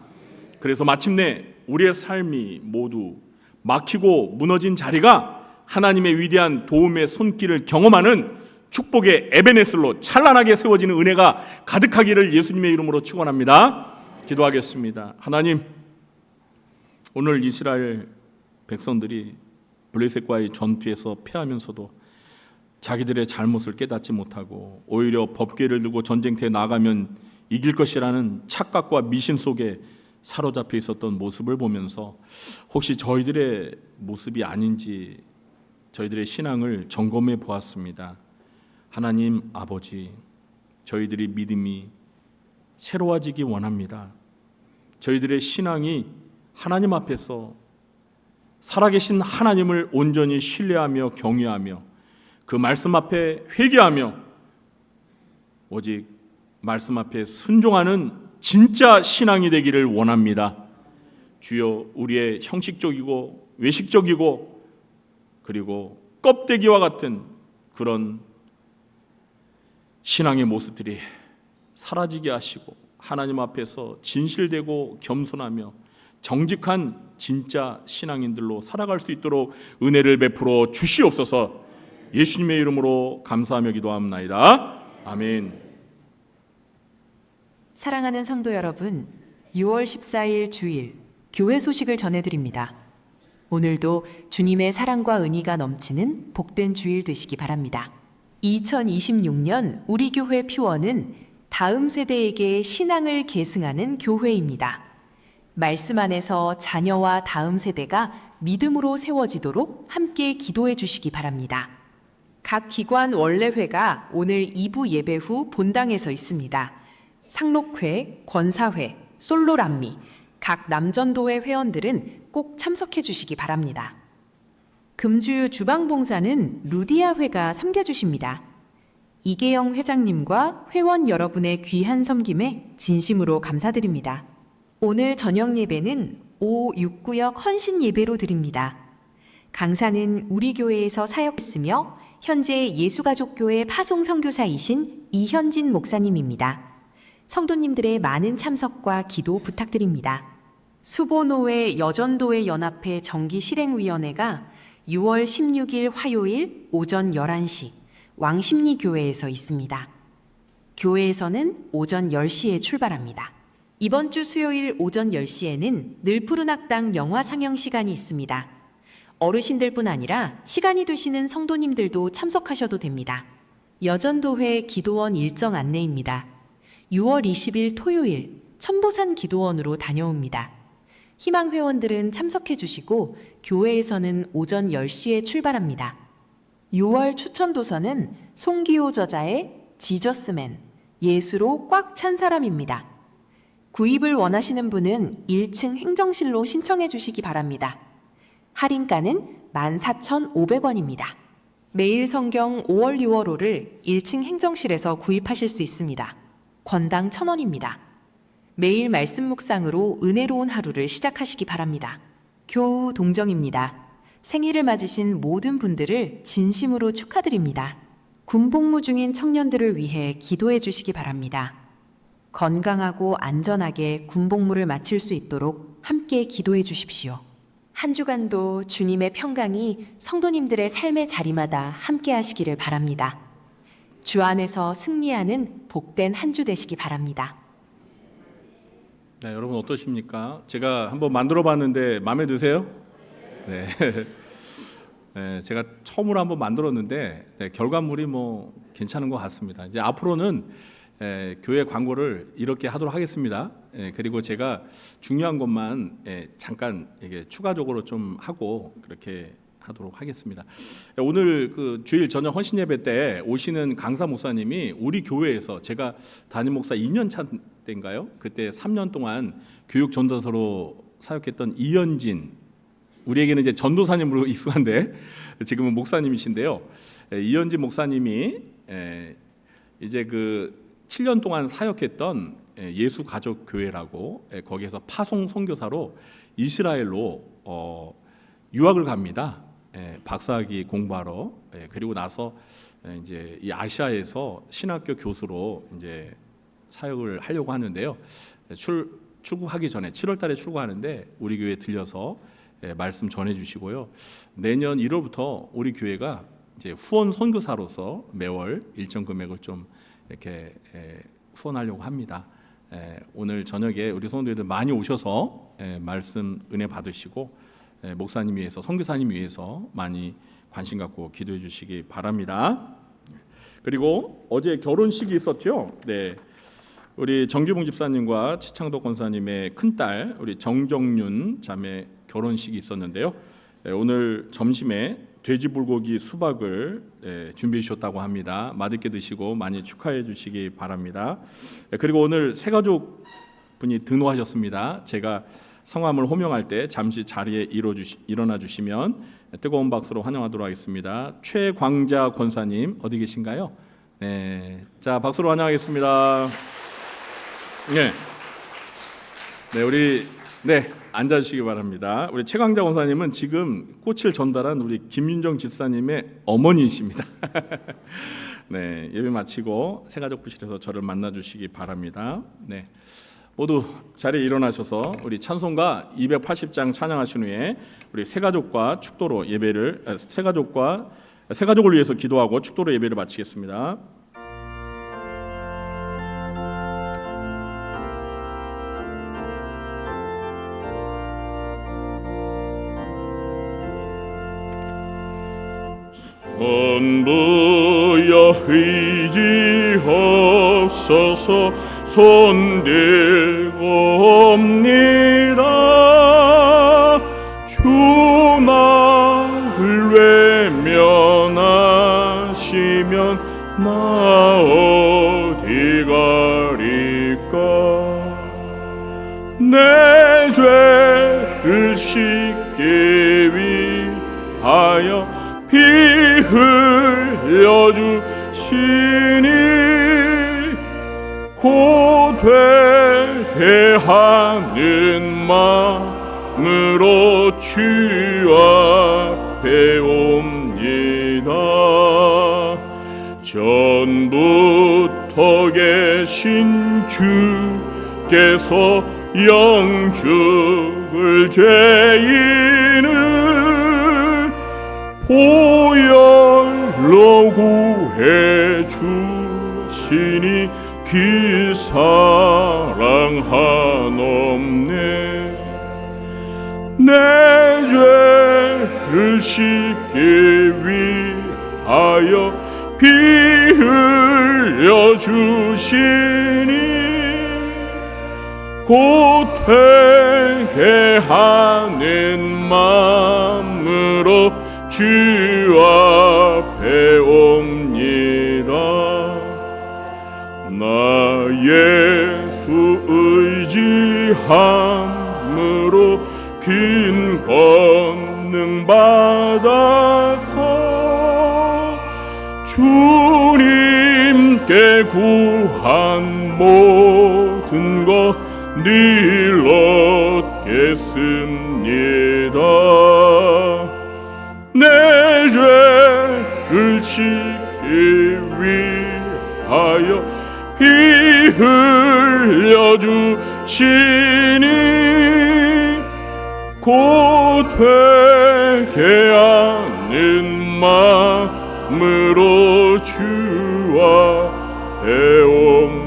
그래서 마침내 우리의 삶이 모두 막히고 무너진 자리가 하나님의 위대한 도움의 손길을 경험하는 축복의 에베네슬로 찬란하게 세워지는 은혜가 가득하기를 예수님의 이름으로 축원합니다. 기도하겠습니다. 하나님, 오늘 이스라엘 백성들이 블레셋과의 전투에서 패하면서도 자기들의 잘못을 깨닫지 못하고 오히려 법궤를 들고 전쟁터에 나가면 이길 것이라는 착각과 미신 속에 사로잡혀 있었던 모습을 보면서 혹시 저희들의 모습이 아닌지 저희들의 신앙을 점검해 보았습니다. 하나님 아버지, 저희들이 믿음이 새로워지기 원합니다. 저희들의 신앙이 하나님 앞에서 살아계신 하나님을 온전히 신뢰하며 경외하며 그 말씀 앞에 회개하며 오직 말씀 앞에 순종하는 진짜 신앙이 되기를 원합니다. 주여, 우리의 형식적이고 외식적이고 그리고 껍데기와 같은 그런 신앙의 모습들이 사라지게 하시고 하나님 앞에서 진실되고 겸손하며 정직한 진짜 신앙인들로 살아갈 수 있도록 은혜를 베풀어 주시옵소서. 예수님의 이름으로 감사하며 기도합나이다. 아멘. 사랑하는 성도 여러분, 6월 14일 주일 교회 소식을 전해드립니다. 오늘도 주님의 사랑과 은혜가 넘치는 복된 주일 되시기 바랍니다. 2026년 우리 교회 표어는 다음 세대에게 신앙을 계승하는 교회입니다. 말씀 안에서 자녀와 다음 세대가 믿음으로 세워지도록 함께 기도해 주시기 바랍니다. 각 기관 원래회가 오늘 2부 예배 후 본당에서 있습니다. 상록회, 권사회, 솔로람미, 각 남전도회 회원들은 꼭 참석해 주시기 바랍니다. 금주 주방봉사는 루디아 회가 섬겨주십니다. 이계영 회장님과 회원 여러분의 귀한 섬김에 진심으로 감사드립니다. 오늘 저녁 예배는 569역 헌신 예배로 드립니다. 강사는 우리 교회에서 사역했으며 현재 예수가족교회 파송 선교사이신 이현진 목사님입니다. 성도님들의 많은 참석과 기도 부탁드립니다. 수보노회 여전도회 연합회 정기실행위원회가 6월 16일 화요일 오전 11시 왕십리교회에서 있습니다. 교회에서는 오전 10시에 출발합니다. 이번 주 수요일 오전 10시에는 늘푸른 학당 영화 상영 시간이 있습니다. 어르신들뿐 아니라 시간이 되시는 성도님들도 참석하셔도 됩니다. 여전도회 기도원 일정 안내입니다. 6월 20일 토요일 천보산 기도원으로 다녀옵니다. 희망 회원들은 참석해 주시고 교회에서는 오전 10시에 출발합니다. 6월 추천 도서는 송기호 저자의 지저스맨, 예수로 꽉 찬 사람입니다. 구입을 원하시는 분은 1층 행정실로 신청해 주시기 바랍니다. 할인가는 14,500원입니다. 매일 성경 5월 6월호를 1층 행정실에서 구입하실 수 있습니다. 권당 1,000원입니다. 매일 말씀 묵상으로 은혜로운 하루를 시작하시기 바랍니다. 교우 동정입니다. 생일을 맞으신 모든 분들을 진심으로 축하드립니다. 군복무 중인 청년들을 위해 기도해 주시기 바랍니다. 건강하고 안전하게 군복무를 마칠 수 있도록 함께 기도해 주십시오. 한 주간도 주님의 평강이 성도님들의 삶의 자리마다 함께 하시기를 바랍니다. 주 안에서 승리하는 복된 한 주 되시기 바랍니다. 네, 여러분 어떠십니까? 제가 한번 만들어 봤는데 마음에 드세요? 네. 네, 제가 처음으로 한번 만들었는데 결과물이 뭐 괜찮은 것 같습니다. 이제 앞으로는 교회 광고를 이렇게 하도록 하겠습니다. 그리고 제가 중요한 것만 잠깐 이게 추가적으로 좀 하고 그렇게 하도록 하겠습니다. 오늘 그 주일 저녁 헌신 예배 때 오시는 강사 목사님이 우리 교회에서 제가 담임 목사 2년 차 때인가요? 그때 3년 동안 교육 전도사로 사역했던 이현진, 우리에게는 이제 전도사님으로 익숙한데 지금은 목사님이신데요. 이현진 목사님이 이제 그 7년 동안 사역했던 예수 가족 교회라고 거기에서 파송 선교사로 이스라엘로 유학을 갑니다. 박사학위 공부하러. 그리고 나서 이제 이 아시아에서 신학교 교수로 이제 사역을 하려고 하는데요. 출국하기 전에 7월달에 출국하는데 우리 교회에 들려서 말씀 전해주시고요. 내년 1월부터 우리 교회가 이제 후원 선교사로서 매월 일정 금액을 좀 이렇게 후원하려고 합니다. 오늘 저녁에 우리 성도들 많이 오셔서 말씀 은혜 받으시고 목사님 위해서, 선교사님 위해서 많이 관심 갖고 기도해 주시기 바랍니다. 그리고 어제 결혼식이 있었죠. 네, 우리 정규봉 집사님과 최창덕 권사님의 큰딸 우리 정정윤 자매 결혼식이 있었는데요. 오늘 점심에 돼지 불고기 수박을 준비해 주셨다고 합니다. 맛있게 드시고 많이 축하해 주시기 바랍니다. 그리고 오늘 새 가족 분이 등록하셨습니다. 제가 성함을 호명할 때 잠시 자리에 일어나 주시면 뜨거운 박수로 환영하도록 하겠습니다. 최광자 권사님 어디 계신가요? 네, 자 박수로 환영하겠습니다. 네, 우리 앉아주시기 바랍니다. 우리 최광자 권사님은 지금 꽃을 전달한 우리 김윤정 집사님의 어머니이십니다. 네, 예배 마치고 새가족 부실에서 저를 만나주시기 바랍니다. 네, 모두 자리에 일어나셔서 우리 찬송가 280장 찬양하신 후에 우리 새가족과 축도로 예배를 새가족을 위해서 기도하고 축도로 예배를 마치겠습니다. 선부여 의지없어서 손들고 옵니다. 주 나를 외면하시면 나 어디 가리까. 내 죄를 씻기 위하여 피 흘려 주시니 곧 회개하는 마음으로 주 앞에 옵니다. 전부터 계신 주께서 영죽을 죄인을 보혈로 구해 주시니 그 사랑 한없네. 내 죄 죄를 씻기 위하여 피 흘려 주시니 곧 회개하는 마음으로 주 앞에 옵니다. 나 예수 의지함으로 긴 권능 받아서 주님께 구한 모든 것 늘 얻겠습니다. 내 죄를 씻기 위하여 피 흘려 주시니 곧 회개하는 마음으로 주 앞에 옵니다.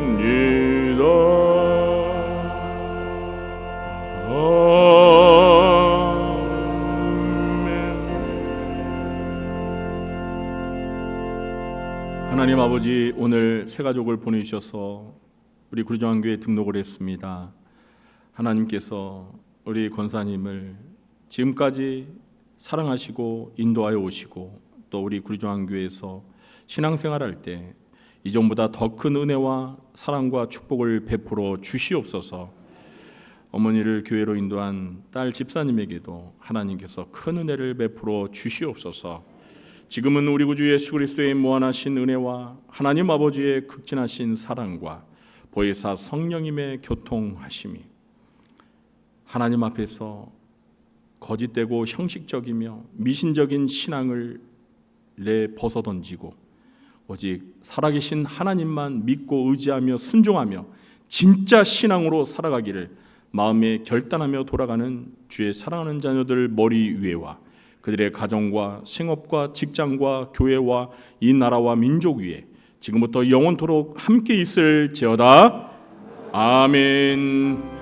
하나님 아버지, 오늘 새 가족을 보내주셔서 우리 구리정한교회에 등록을 했습니다. 하나님께서 우리 권사님을 지금까지 사랑하시고 인도하여 오시고 또 우리 구리정한교회에서 신앙생활할 때 이전보다 더 큰 은혜와 사랑과 축복을 베풀어 주시옵소서. 어머니를 교회로 인도한 딸 집사님에게도 하나님께서 큰 은혜를 베풀어 주시옵소서. 지금은 우리 구주 예수 그리스도의 무한하신 은혜와 하나님 아버지의 극진하신 사랑과 보혜사 성령님의 교통하심이 하나님 앞에서 거짓되고 형식적이며 미신적인 신앙을 벗어던지고 오직 살아계신 하나님만 믿고 의지하며 순종하며 진짜 신앙으로 살아가기를 마음에 결단하며 돌아가는 주의 사랑하는 자녀들 머리 위에와 그들의 가정과 생업과 직장과 교회와 이 나라와 민족 위에 지금부터 영원토록 함께 있을지어다. 아멘.